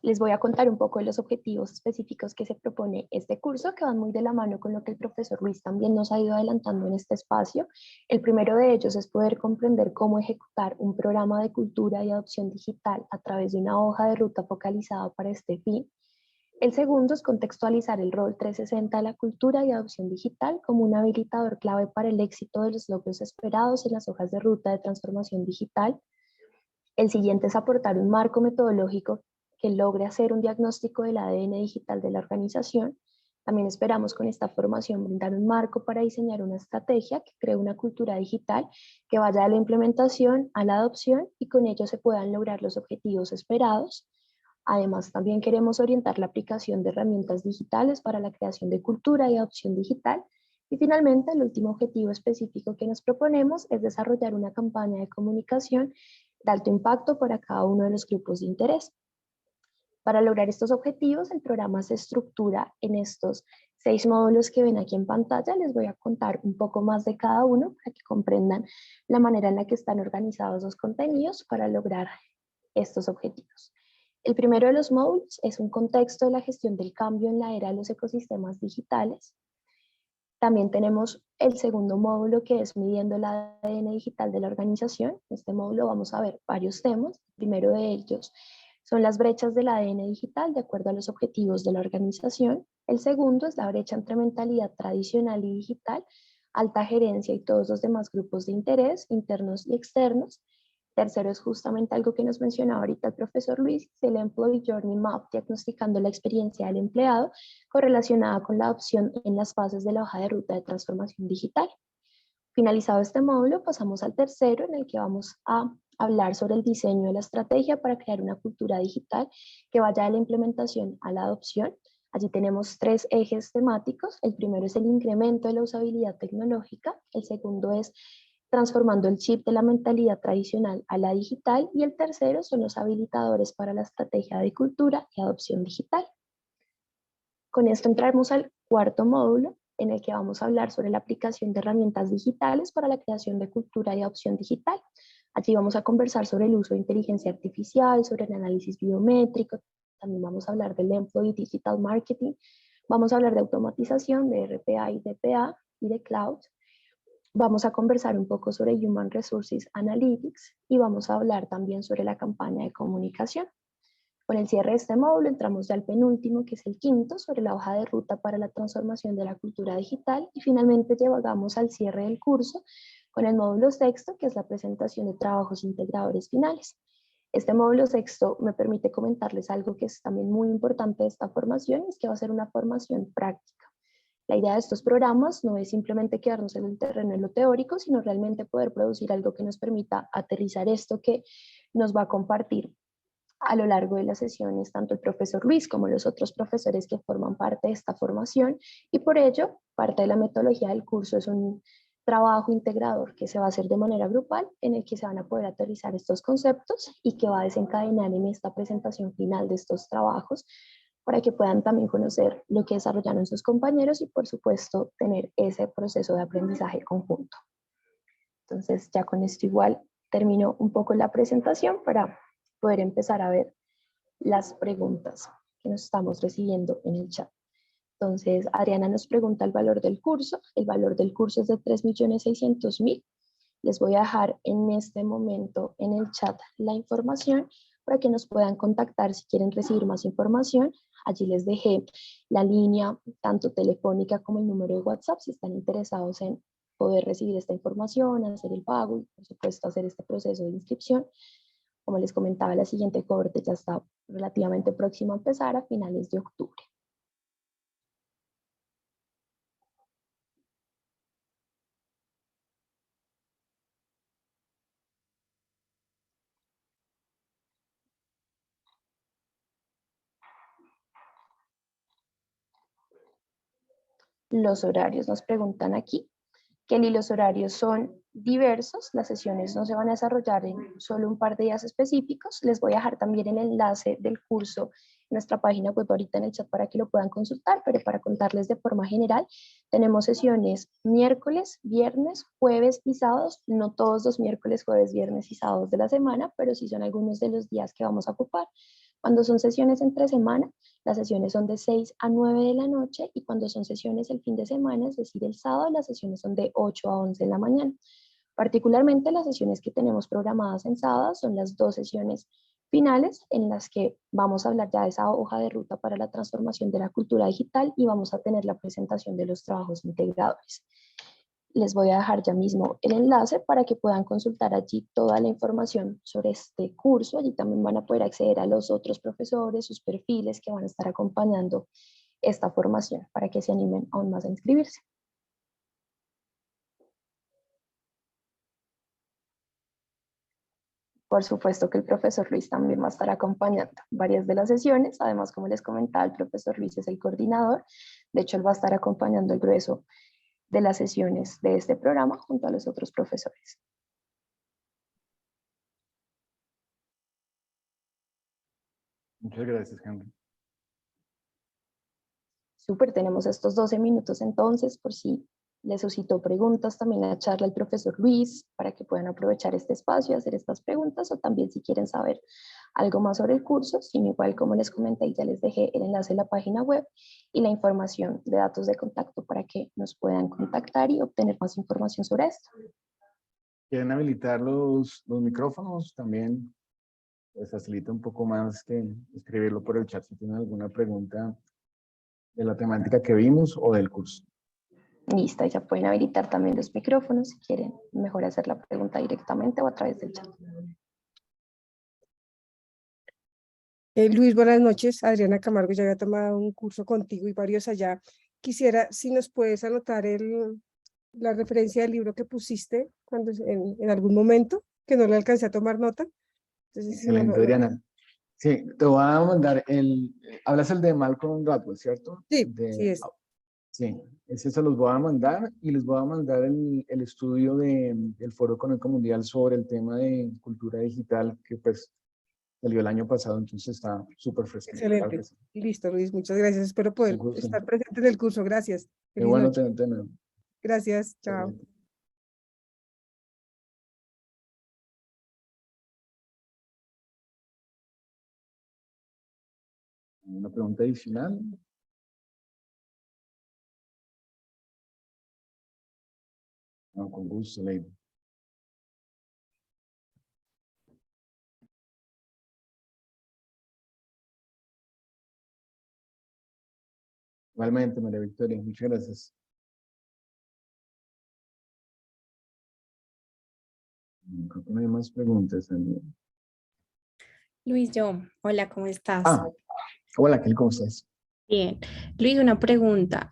Les voy a contar un poco de los objetivos específicos que se propone este curso, que van muy de la mano con lo que el profesor Luis también nos ha ido adelantando en este espacio. El primero de ellos es poder comprender cómo ejecutar un programa de cultura y adopción digital a través de una hoja de ruta focalizada para este fin. El segundo es contextualizar el rol 360 de la cultura y adopción digital como un habilitador clave para el éxito de los logros esperados en las hojas de ruta de transformación digital. El siguiente es aportar un marco metodológico que logre hacer un diagnóstico del ADN digital de la organización. También esperamos con esta formación brindar un marco para diseñar una estrategia que cree una cultura digital que vaya de la implementación a la adopción y con ello se puedan lograr los objetivos esperados. Además, también queremos orientar la aplicación de herramientas digitales para la creación de cultura y adopción digital. Y finalmente, el último objetivo específico que nos proponemos es desarrollar una campaña de comunicación de alto impacto para cada uno de los grupos de interés. Para lograr estos objetivos, el programa se estructura en estos 6 módulos que ven aquí en pantalla. Les voy a contar un poco más de cada uno para que comprendan la manera en la que están organizados los contenidos para lograr estos objetivos. El primero de los módulos es un contexto de la gestión del cambio en la era de los ecosistemas digitales. También tenemos el segundo módulo que es midiendo el ADN digital de la organización. En este módulo vamos a ver varios temas. El primero de ellos son las brechas del ADN digital de acuerdo a los objetivos de la organización. El segundo es la brecha entre mentalidad tradicional y digital, alta gerencia y todos los demás grupos de interés, internos y externos. Tercero es justamente algo que nos mencionaba ahorita el profesor Luis, el Employee Journey Map, diagnosticando la experiencia del empleado correlacionada con la adopción en las fases de la hoja de ruta de transformación digital. Finalizado este módulo, pasamos al tercero, en el que vamos a hablar sobre el diseño de la estrategia para crear una cultura digital que vaya de la implementación a la adopción. Allí tenemos 3 ejes temáticos. El primero es el incremento de la usabilidad tecnológica, el segundo es transformando el chip de la mentalidad tradicional a la digital, y el tercero son los habilitadores para la estrategia de cultura y adopción digital. Con esto entramos al cuarto módulo, en el que vamos a hablar sobre la aplicación de herramientas digitales para la creación de cultura y adopción digital. Allí vamos a conversar sobre el uso de inteligencia artificial, sobre el análisis biométrico, también vamos a hablar del Employee Digital Marketing, vamos a hablar de automatización, de RPA y DPA y de Cloud. Vamos a conversar un poco sobre Human Resources Analytics y vamos a hablar también sobre la campaña de comunicación. Con el cierre de este módulo entramos ya al penúltimo, que es el quinto, sobre la hoja de ruta para la transformación de la cultura digital, y finalmente llegamos al cierre del curso con el módulo sexto, que es la presentación de trabajos integradores finales. Este módulo sexto me permite comentarles algo que es también muy importante de esta formación, es que va a ser una formación práctica. La idea de estos programas no es simplemente quedarnos en el terreno en lo teórico, sino realmente poder producir algo que nos permita aterrizar esto que nos va a compartir a lo largo de las sesiones tanto el profesor Luis como los otros profesores que forman parte de esta formación, y por ello parte de la metodología del curso es un trabajo integrador que se va a hacer de manera grupal, en el que se van a poder aterrizar estos conceptos y que va a desencadenar en esta presentación final de estos trabajos para que puedan también conocer lo que desarrollaron sus compañeros y por supuesto tener ese proceso de aprendizaje conjunto. Entonces ya con esto igual termino un poco la presentación para poder empezar a ver las preguntas que nos estamos recibiendo en el chat. Entonces, Adriana nos pregunta el valor del curso. El valor del curso es de 3.600.000. Les voy a dejar en este momento en el chat la información para que nos puedan contactar si quieren recibir más información. Allí les dejé la línea, tanto telefónica como el número de WhatsApp, si están interesados en poder recibir esta información, hacer el pago y, por supuesto, hacer este proceso de inscripción. Como les comentaba, la siguiente cohorte ya está relativamente próxima a empezar a finales de octubre. Los horarios nos preguntan aquí. Kelly, los horarios son diversos, las sesiones no se van a desarrollar en solo un par de días específicos. Les voy a dejar también el enlace del curso en nuestra página web ahorita en el chat para que lo puedan consultar, pero para contarles de forma general, tenemos sesiones miércoles, viernes, jueves y sábados, no todos los miércoles, jueves, viernes y sábados de la semana, pero sí son algunos de los días que vamos a ocupar. Cuando son sesiones entre semana, las sesiones son de 6 a 9 de la noche, y cuando son sesiones el fin de semana, es decir, el sábado, las sesiones son de 8 a 11 de la mañana. Particularmente las sesiones que tenemos programadas en sábado son las 2 sesiones finales en las que vamos a hablar ya de esa hoja de ruta para la transformación de la cultura digital y vamos a tener la presentación de los trabajos integradores. Les voy a dejar ya mismo el enlace para que puedan consultar allí toda la información sobre este curso. Allí también van a poder acceder a los otros profesores, sus perfiles que van a estar acompañando esta formación para que se animen aún más a inscribirse. Por supuesto que el profesor Luis también va a estar acompañando varias de las sesiones. Además, como les comentaba, el profesor Luis es el coordinador. De hecho, él va a estar acompañando el grueso de las sesiones de este programa junto a los otros profesores. Muchas gracias, Henry. Súper, tenemos estos 12 minutos entonces, por si les suscitó preguntas, también la charla el profesor Luis, para que puedan aprovechar este espacio y hacer estas preguntas, o también si quieren saber algo más sobre el curso, sino igual como les comenté, ya les dejé el enlace de la página web y la información de datos de contacto para que nos puedan contactar y obtener más información sobre esto. ¿Quieren habilitar los micrófonos? También les facilita un poco más que escribirlo por el chat si tienen alguna pregunta de la temática que vimos o del curso. Listo, ya pueden habilitar también los micrófonos si quieren mejor hacer la pregunta directamente o a través del chat. Luis, buenas noches. Adriana Camargo, ya había tomado un curso contigo y varios allá. Quisiera, si nos puedes anotar la referencia del libro que pusiste en algún momento, que no le alcancé a tomar nota. Entonces, Excelente, Adriana. Sí, te voy a mandar hablas el de Malcolm Gladwell, ¿cierto? Sí, De, sí es. Sí, ese se los voy a mandar y les voy a mandar el estudio del Foro Económico Mundial sobre el tema de cultura digital que pues salió el año pasado, entonces está súper fresco. Claro que Excelente. sí. Listo, Luis. Muchas gracias. Espero Un poder gusto. estar presente en el curso. Gracias. Qué Feliz bueno noche. tener. Gracias. Chao. Una pregunta adicional. No, con gusto, Lady. Igualmente, María Victoria, muchas gracias. Creo que no hay más preguntas, Daniel. Luis, hola, ¿cómo estás? Ah, hola, ¿qué cómo estás? Bien. Luis, una pregunta.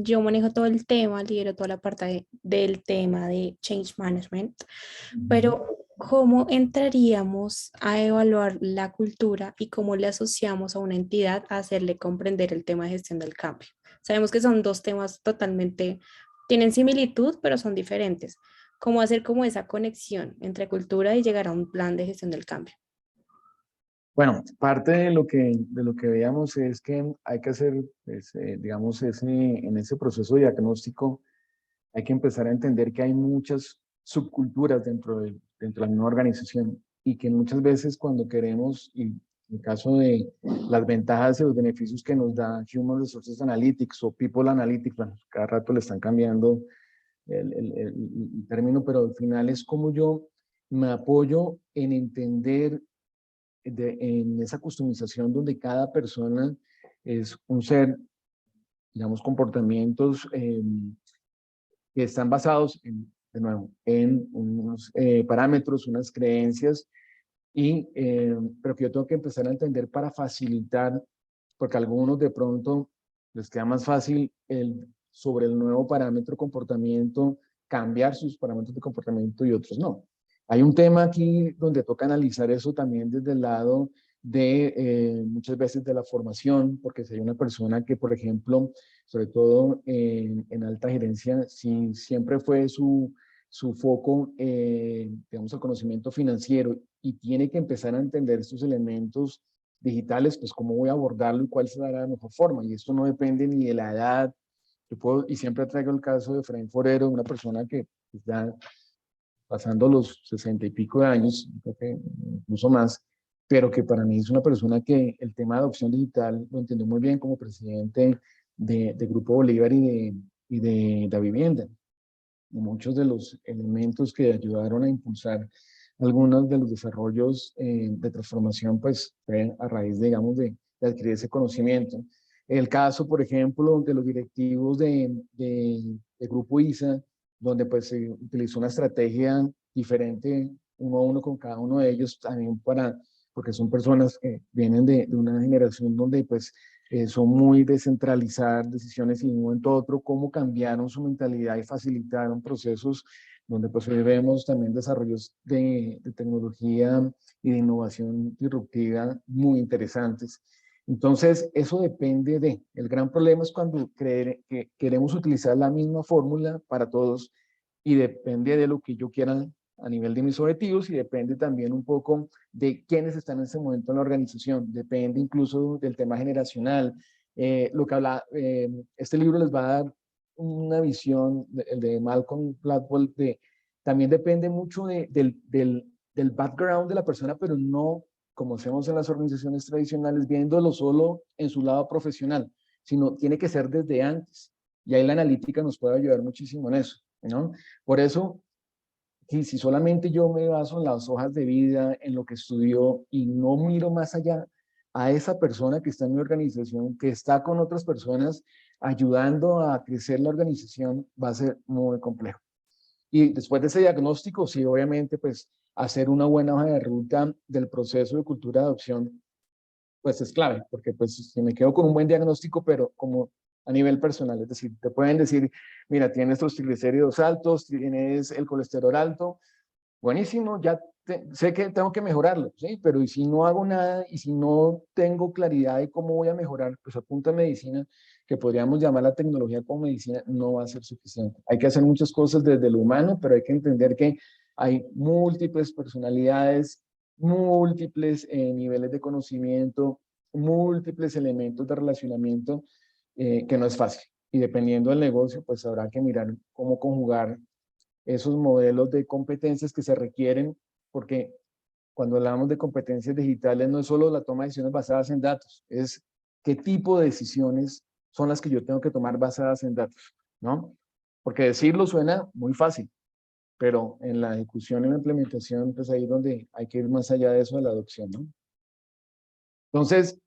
Yo manejo todo el tema, lidero toda la parte del tema de Change Management, pero ¿cómo entraríamos a evaluar la cultura y cómo le asociamos a una entidad a hacerle comprender el tema de gestión del cambio? Sabemos que son dos temas totalmente, tienen similitud, pero son diferentes. ¿Cómo hacer como esa conexión entre cultura y llegar a un plan de gestión del cambio? Bueno, parte de lo que veíamos es que hay que hacer, pues, digamos, en ese proceso diagnóstico, hay que empezar a entender que hay muchas subculturas dentro de la misma organización y que muchas veces cuando queremos, y en el caso de las ventajas y los beneficios que nos da Human Resources Analytics o People Analytics, bueno, cada rato le están cambiando el término, pero al final es como yo me apoyo en entender en esa customización donde cada persona es un ser, digamos, comportamientos que están basados, de nuevo, en unos parámetros, unas creencias, pero que yo tengo que empezar a entender para facilitar, porque a algunos de pronto les queda más fácil sobre el nuevo parámetro comportamiento, cambiar sus parámetros de comportamiento y otros no. Hay un tema aquí donde toca analizar eso también desde el lado de muchas veces de la formación, porque si hay una persona que, por ejemplo, sobre todo en alta gerencia, si siempre fue su foco, digamos, el conocimiento financiero y tiene que empezar a entender estos elementos digitales, pues cómo voy a abordarlo y cuál será la mejor forma. Y esto no depende ni de la edad. Yo puedo, y siempre traigo el caso de Efraín Forero, una persona que pues, ya pasando los 60 y pico de años, creo que incluso más, pero que para mí es una persona que el tema de adopción digital lo entendió muy bien como presidente de Grupo Bolívar y de la vivienda. Y muchos de los elementos que ayudaron a impulsar algunos de los desarrollos de transformación, pues fue a raíz, digamos, de adquirir ese conocimiento. El caso, por ejemplo, de los directivos de Grupo ISA, donde pues se utilizó una estrategia diferente uno a uno con cada uno de ellos, también porque son personas que vienen de una generación donde pues son muy descentralizar decisiones y de un momento a otro, cómo cambiaron su mentalidad y facilitaron procesos donde pues hoy vemos también desarrollos de tecnología y de innovación disruptiva muy interesantes. Entonces, eso depende el gran problema es cuando que queremos utilizar la misma fórmula para todos y depende de lo que yo quiera a nivel de mis objetivos y depende también un poco de quiénes están en ese momento en la organización, depende incluso del tema generacional. Lo que habla, este libro les va a dar una visión, el de Malcolm Gladwell, también depende mucho del background de la persona, pero no como hacemos en las organizaciones tradicionales, viéndolo solo en su lado profesional, sino tiene que ser desde antes. Y ahí la analítica nos puede ayudar muchísimo en eso, ¿no? Por eso, si solamente yo me baso en las hojas de vida, en lo que estudió y no miro más allá a esa persona que está en mi organización, que está con otras personas ayudando a crecer la organización, va a ser muy complejo. Y después de ese diagnóstico, sí, obviamente, pues hacer una buena hoja de ruta del proceso de cultura de adopción, pues es clave, porque pues si me quedo con un buen diagnóstico, pero como a nivel personal, es decir, te pueden decir, mira, tienes los triglicéridos altos, tienes el colesterol alto, buenísimo, ya sé que tengo que mejorarlo, ¿sí? Pero ¿y si no hago nada y si no tengo claridad de cómo voy a mejorar? Pues a punta de medicina, que podríamos llamar la tecnología como medicina, no va a ser suficiente. Hay que hacer muchas cosas desde lo humano, pero hay que entender que hay múltiples personalidades, múltiples niveles de conocimiento, múltiples elementos de relacionamiento, que no es fácil. Y dependiendo del negocio, pues habrá que mirar cómo conjugar esos modelos de competencias que se requieren, porque cuando hablamos de competencias digitales no es solo la toma de decisiones basadas en datos, es qué tipo de decisiones son las que yo tengo que tomar basadas en datos, ¿no? Porque decirlo suena muy fácil, pero en la ejecución y la implementación, pues ahí es donde hay que ir más allá de eso, de la adopción, ¿no? Entonces,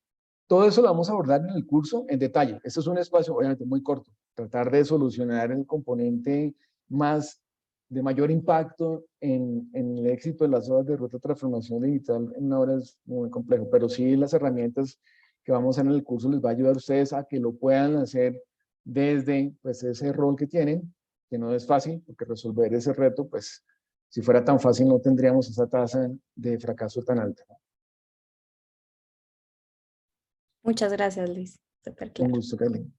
todo eso lo vamos a abordar en el curso en detalle. Este es un espacio obviamente muy corto, tratar de solucionar el componente más de mayor impacto en el éxito de las horas de ruta de transformación digital en una hora es muy complejo, pero sí las herramientas que vamos a hacer en el curso les va a ayudar a ustedes a que lo puedan hacer desde pues, ese rol que tienen, que no es fácil, porque resolver ese reto, pues si fuera tan fácil no tendríamos esa tasa de fracaso tan alta. Muchas gracias, Luis. Súper Un claro. gusto, Kelly.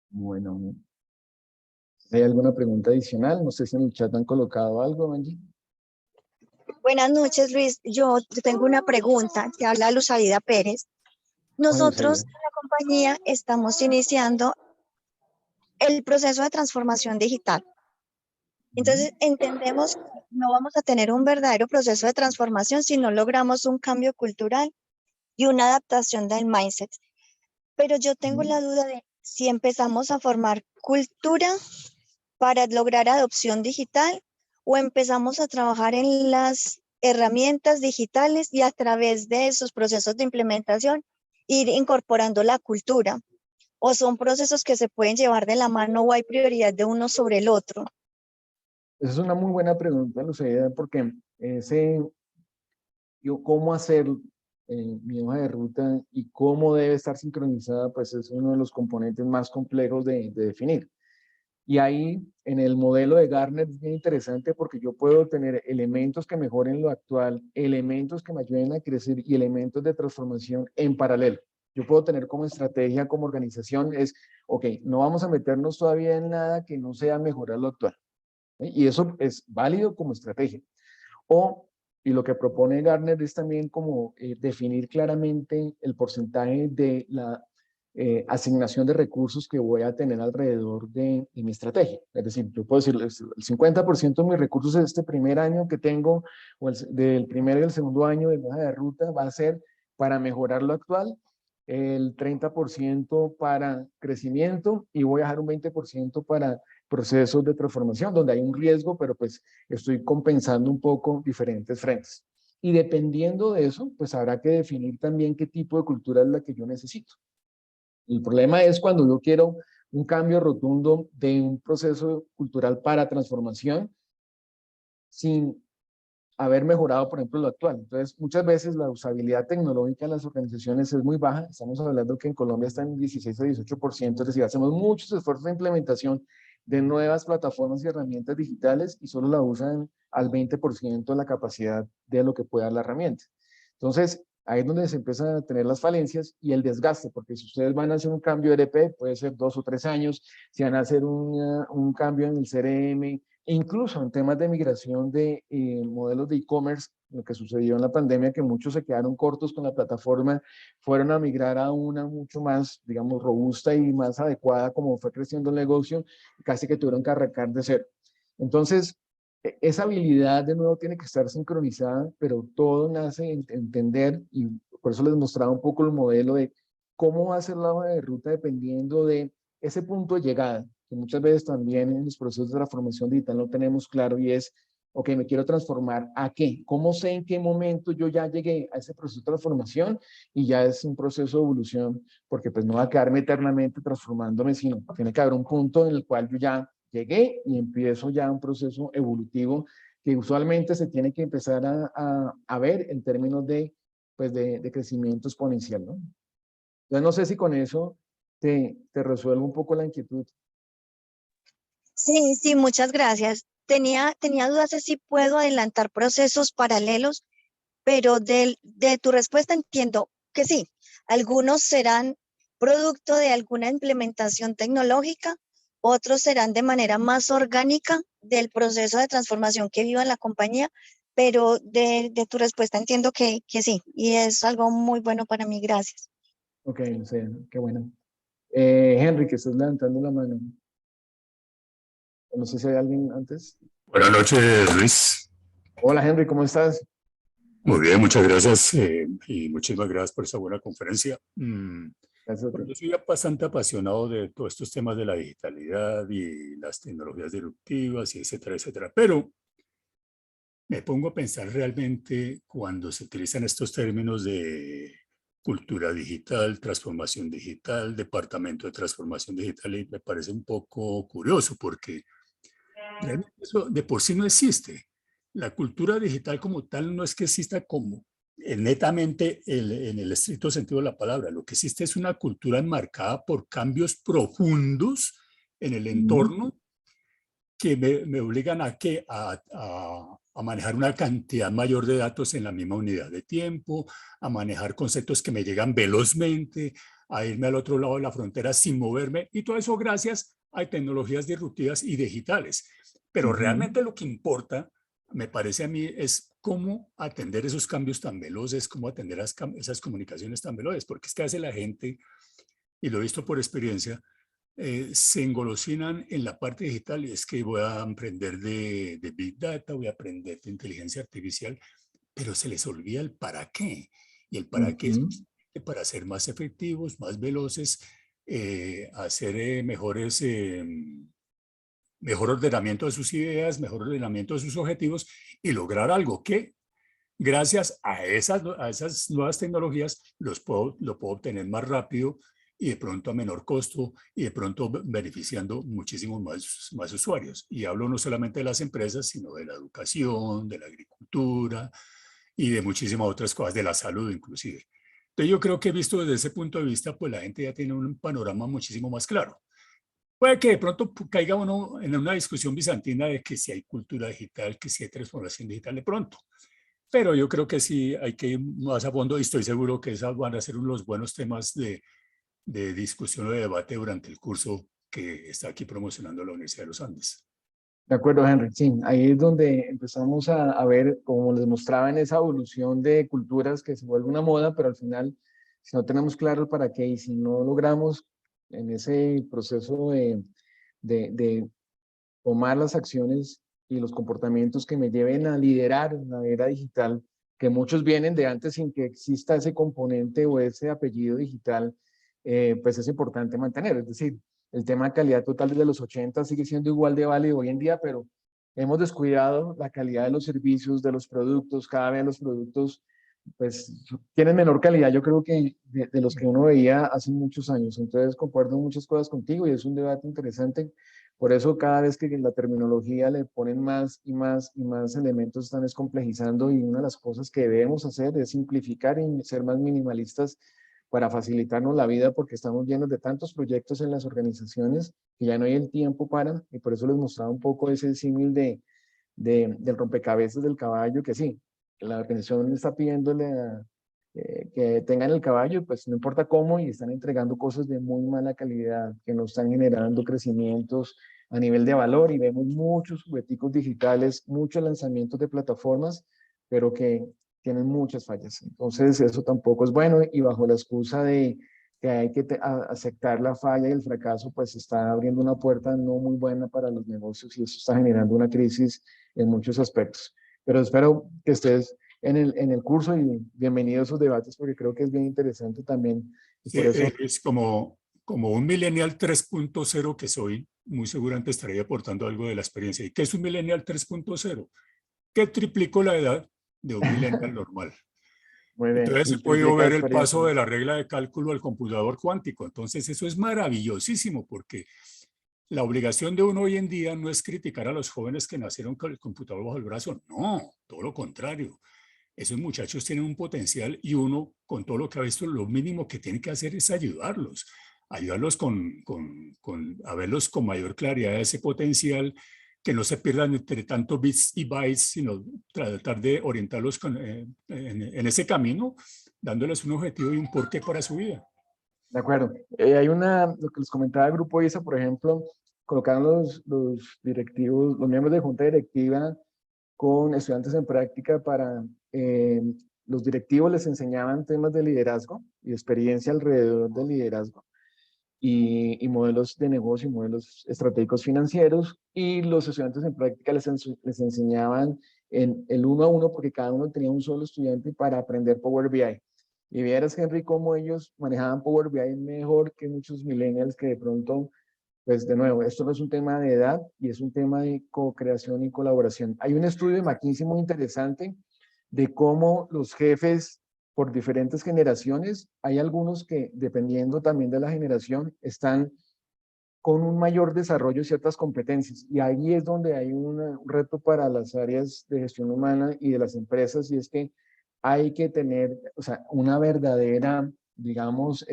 Bueno, ¿hay alguna pregunta adicional? No sé si en el chat han colocado algo, Angie. Buenas noches, Luis. Yo tengo una pregunta. Te habla Luzaida Pérez. Nosotros Luzaida. en la compañía estamos iniciando el proceso de transformación digital. Entonces, entendemos que no vamos a tener un verdadero proceso de transformación si no logramos un cambio cultural y una adaptación del mindset. Pero yo tengo la duda de si empezamos a formar cultura para lograr adopción digital o empezamos a trabajar en las herramientas digitales y a través de esos procesos de implementación ir incorporando la cultura, o son procesos que se pueden llevar de la mano o hay prioridad de uno sobre el otro. Esa es una muy buena pregunta, Lucía, porque cómo hacer mi hoja de ruta y cómo debe estar sincronizada, pues es uno de los componentes más complejos de definir. Y ahí, en el modelo de Gartner, es bien interesante porque yo puedo tener elementos que mejoren lo actual, elementos que me ayuden a crecer y elementos de transformación en paralelo. Yo puedo tener como estrategia, como organización, ok, no vamos a meternos todavía en nada que no sea mejorar lo actual. Y eso es válido como estrategia. Y lo que propone Gartner es también como definir claramente el porcentaje de la asignación de recursos que voy a tener alrededor de mi estrategia. Es decir, yo puedo decir, el 50% de mis recursos de este primer año que tengo, o del primer y el segundo año de mi hoja de ruta, va a ser para mejorar lo actual, el 30% para crecimiento y voy a dejar un 20% para procesos de transformación, donde hay un riesgo, pero pues estoy compensando un poco diferentes frentes. Y dependiendo de eso, pues habrá que definir también qué tipo de cultura es la que yo necesito. El problema es cuando yo quiero un cambio rotundo de un proceso cultural para transformación sin haber mejorado, por ejemplo, lo actual. Entonces, muchas veces la usabilidad tecnológica de las organizaciones es muy baja. Estamos hablando que en Colombia está en 16 a 18%, es decir, hacemos muchos esfuerzos de implementación de nuevas plataformas y herramientas digitales y solo la usan al 20% de la capacidad de lo que puede dar la herramienta. Entonces, ahí es donde se empiezan a tener las falencias y el desgaste, porque si ustedes van a hacer un cambio de ERP, puede ser 2 o 3 años, si van a hacer un cambio en el CRM, incluso en temas de migración de modelos de e-commerce, lo que sucedió en la pandemia, que muchos se quedaron cortos con la plataforma, fueron a migrar a una mucho más, digamos, robusta y más adecuada como fue creciendo el negocio, casi que tuvieron que arrancar de cero. Entonces, esa habilidad de nuevo tiene que estar sincronizada, pero todo nace en entender, y por eso les mostraba un poco el modelo de cómo va a ser la hoja de ruta dependiendo de ese punto de llegada, que muchas veces también en los procesos de transformación digital no tenemos claro, y es, ok, me quiero transformar ¿a qué? ¿Cómo sé en qué momento yo ya llegué a ese proceso de transformación? Y ya es un proceso de evolución, porque pues no va a quedarme eternamente transformándome, sino tiene que haber un punto en el cual yo ya llegué y empiezo ya un proceso evolutivo que usualmente se tiene que empezar a ver en términos de, pues de crecimiento exponencial, ¿no? Entonces no sé si con eso te resuelvo un poco la inquietud. Sí, sí, muchas gracias. tenía dudas de si puedo adelantar procesos paralelos, pero de tu respuesta entiendo que sí. Algunos serán producto de alguna implementación tecnológica, otros serán de manera más orgánica del proceso de transformación que viva en la compañía, pero de tu respuesta entiendo que sí, y es algo muy bueno para mí. Gracias. Ok, no sé, qué bueno. Henry, que estás levantando la mano. No sé si hay alguien antes. Buenas noches, Luis. Hola, Henry, ¿cómo estás? Muy bien, muchas gracias y muchísimas gracias por esa buena conferencia. Gracias a Bueno, ti. yo soy bastante apasionado de todos estos temas de la digitalidad y las tecnologías disruptivas y etcétera, etcétera, pero me pongo a pensar realmente cuando se utilizan estos términos de cultura digital, transformación digital, departamento de transformación digital, y me parece un poco curioso porque realmente eso de por sí no existe. La cultura digital como tal no es que exista como netamente en el estricto sentido de la palabra. Lo que existe es una cultura enmarcada por cambios profundos en el entorno que me obligan a manejar una cantidad mayor de datos en la misma unidad de tiempo, a manejar conceptos que me llegan velozmente, a irme al otro lado de la frontera sin moverme, y todo eso gracias a tecnologías disruptivas y digitales. Pero realmente lo que importa, me parece a mí, es cómo atender esos cambios tan veloces, cómo atender esas comunicaciones tan veloces, porque es que hace la gente, y lo he visto por experiencia, se engolosinan en la parte digital, y es que voy a aprender de Big Data, voy a aprender de inteligencia artificial, pero se les olvida el para qué. Y el para qué es para ser más efectivos, más veloces, hacer mejor ordenamiento de sus ideas, mejor ordenamiento de sus objetivos y lograr algo que gracias a esas nuevas tecnologías lo puedo obtener más rápido y de pronto a menor costo y de pronto beneficiando muchísimos más usuarios. Y hablo no solamente de las empresas, sino de la educación, de la agricultura y de muchísimas otras cosas, de la salud inclusive. Entonces yo creo que visto desde ese punto de vista, pues la gente ya tiene un panorama muchísimo más claro. Puede que de pronto caiga uno en una discusión bizantina de que si hay cultura digital, que si hay transformación digital de pronto. Pero yo creo que sí hay que ir más a fondo y estoy seguro que esos van a ser unos buenos temas de discusión o de debate durante el curso que está aquí promocionando la Universidad de los Andes. De acuerdo, Henry. Sí, ahí es donde empezamos a ver, como les mostraba, en esa evolución de culturas que se vuelve una moda, pero al final, si no tenemos claro el para qué y si no logramos en ese proceso de tomar las acciones y los comportamientos que me lleven a liderar en la era digital, que muchos vienen de antes sin que exista ese componente o ese apellido digital, pues es importante mantener. Es decir, el tema de calidad total desde los 80 sigue siendo igual de válido hoy en día, pero hemos descuidado la calidad de los servicios, de los productos. Cada vez los productos pues tienen menor calidad, yo creo que de los que uno veía hace muchos años. Entonces concuerdo en muchas cosas contigo y es un debate interesante. Por eso cada vez que la terminología le ponen más y más y más elementos, están descomplejizando, y una de las cosas que debemos hacer es simplificar y ser más minimalistas para facilitarnos la vida, porque estamos llenos de tantos proyectos en las organizaciones que ya no hay el tiempo para, y por eso les mostraba un poco ese símil del rompecabezas del caballo, que sí, la organización está pidiéndole que tengan el caballo, pues no importa cómo, y están entregando cosas de muy mala calidad, que no están generando crecimientos a nivel de valor, y vemos muchos jugueticos digitales, muchos lanzamientos de plataformas, pero que tienen muchas fallas. Entonces eso tampoco es bueno, y bajo la excusa de que hay que aceptar la falla y el fracaso, pues está abriendo una puerta no muy buena para los negocios, y eso está generando una crisis en muchos aspectos. Pero espero que estés en el curso, y bienvenido a esos debates porque creo que es bien interesante también. Y Sí, por eso... es como un millennial 3.0 que soy, muy seguramente estaría aportando algo de la experiencia. ¿Y qué es un millennial 3.0? Que triplicó la edad de un millennial normal. Muy bien, Entonces he podido triplica ver el paso de experiencias. la regla de cálculo al computador cuántico. Entonces eso es maravillosísimo, porque la obligación de uno hoy en día no es criticar a los jóvenes que nacieron con el computador bajo el brazo. No, todo lo contrario. Esos muchachos tienen un potencial, y uno, con todo lo que ha visto, lo mínimo que tiene que hacer es ayudarlos a verlos con mayor claridad ese potencial, que no se pierdan entre tanto bits y bytes, sino tratar de orientarlos en ese camino, dándoles un objetivo y un porqué para su vida. De acuerdo. Hay lo que les comentaba el grupo ISA, por ejemplo, colocaron los directivos, los miembros de junta directiva con estudiantes en práctica para, los directivos les enseñaban temas de liderazgo y experiencia alrededor del liderazgo y modelos de negocio y modelos estratégicos financieros, y los estudiantes en práctica les enseñaban en el 1 a 1, porque cada uno tenía un solo estudiante para aprender Power BI. Y vieras, Henry, cómo ellos manejaban Power BI mejor que muchos millennials que de pronto, pues de nuevo, esto no es un tema de edad y es un tema de co-creación y colaboración. Hay un estudio de McKinsey muy interesante de cómo los jefes por diferentes generaciones, hay algunos que, dependiendo también de la generación, están con un mayor desarrollo de ciertas competencias. Y ahí es donde hay un reto para las áreas de gestión humana y de las empresas, y es que hay que tener, o sea, una verdadera, digamos,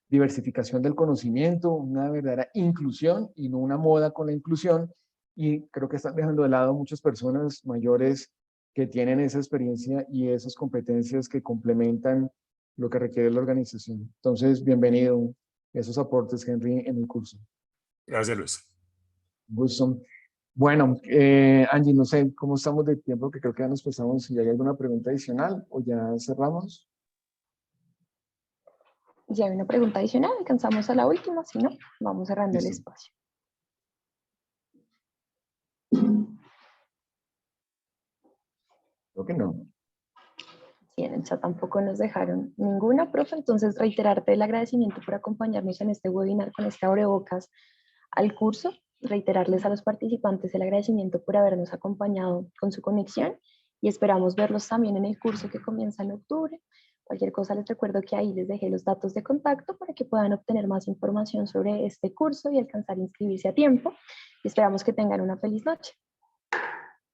diversificación del conocimiento, una verdadera inclusión y no una moda con la inclusión. Y creo que están dejando de lado muchas personas mayores que tienen esa experiencia y esas competencias que complementan lo que requiere la organización. Entonces, bienvenido esos aportes, Henry, en el curso. Gracias, Luis. Gusto. Bueno, Angie, no sé cómo estamos de tiempo, que creo que ya nos pasamos. Si hay alguna pregunta adicional o ya cerramos. Si hay una pregunta adicional, alcanzamos a la última, si no, vamos cerrando el espacio. Creo que no. Sí, en el chat tampoco nos dejaron ninguna, profe, entonces reiterarte el agradecimiento por acompañarnos en este webinar con este abrebocas al curso, reiterarles a los participantes el agradecimiento por habernos acompañado con su conexión y esperamos verlos también en el curso que comienza en octubre. Cualquier cosa les recuerdo que ahí les dejé los datos de contacto para que puedan obtener más información sobre este curso y alcanzar a inscribirse a tiempo. Y esperamos que tengan una feliz noche.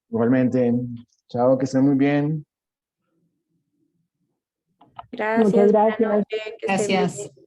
Igualmente. Chao, que estén muy bien. Gracias. Muchas Buenas gracias. noches, que estén bien. Gracias.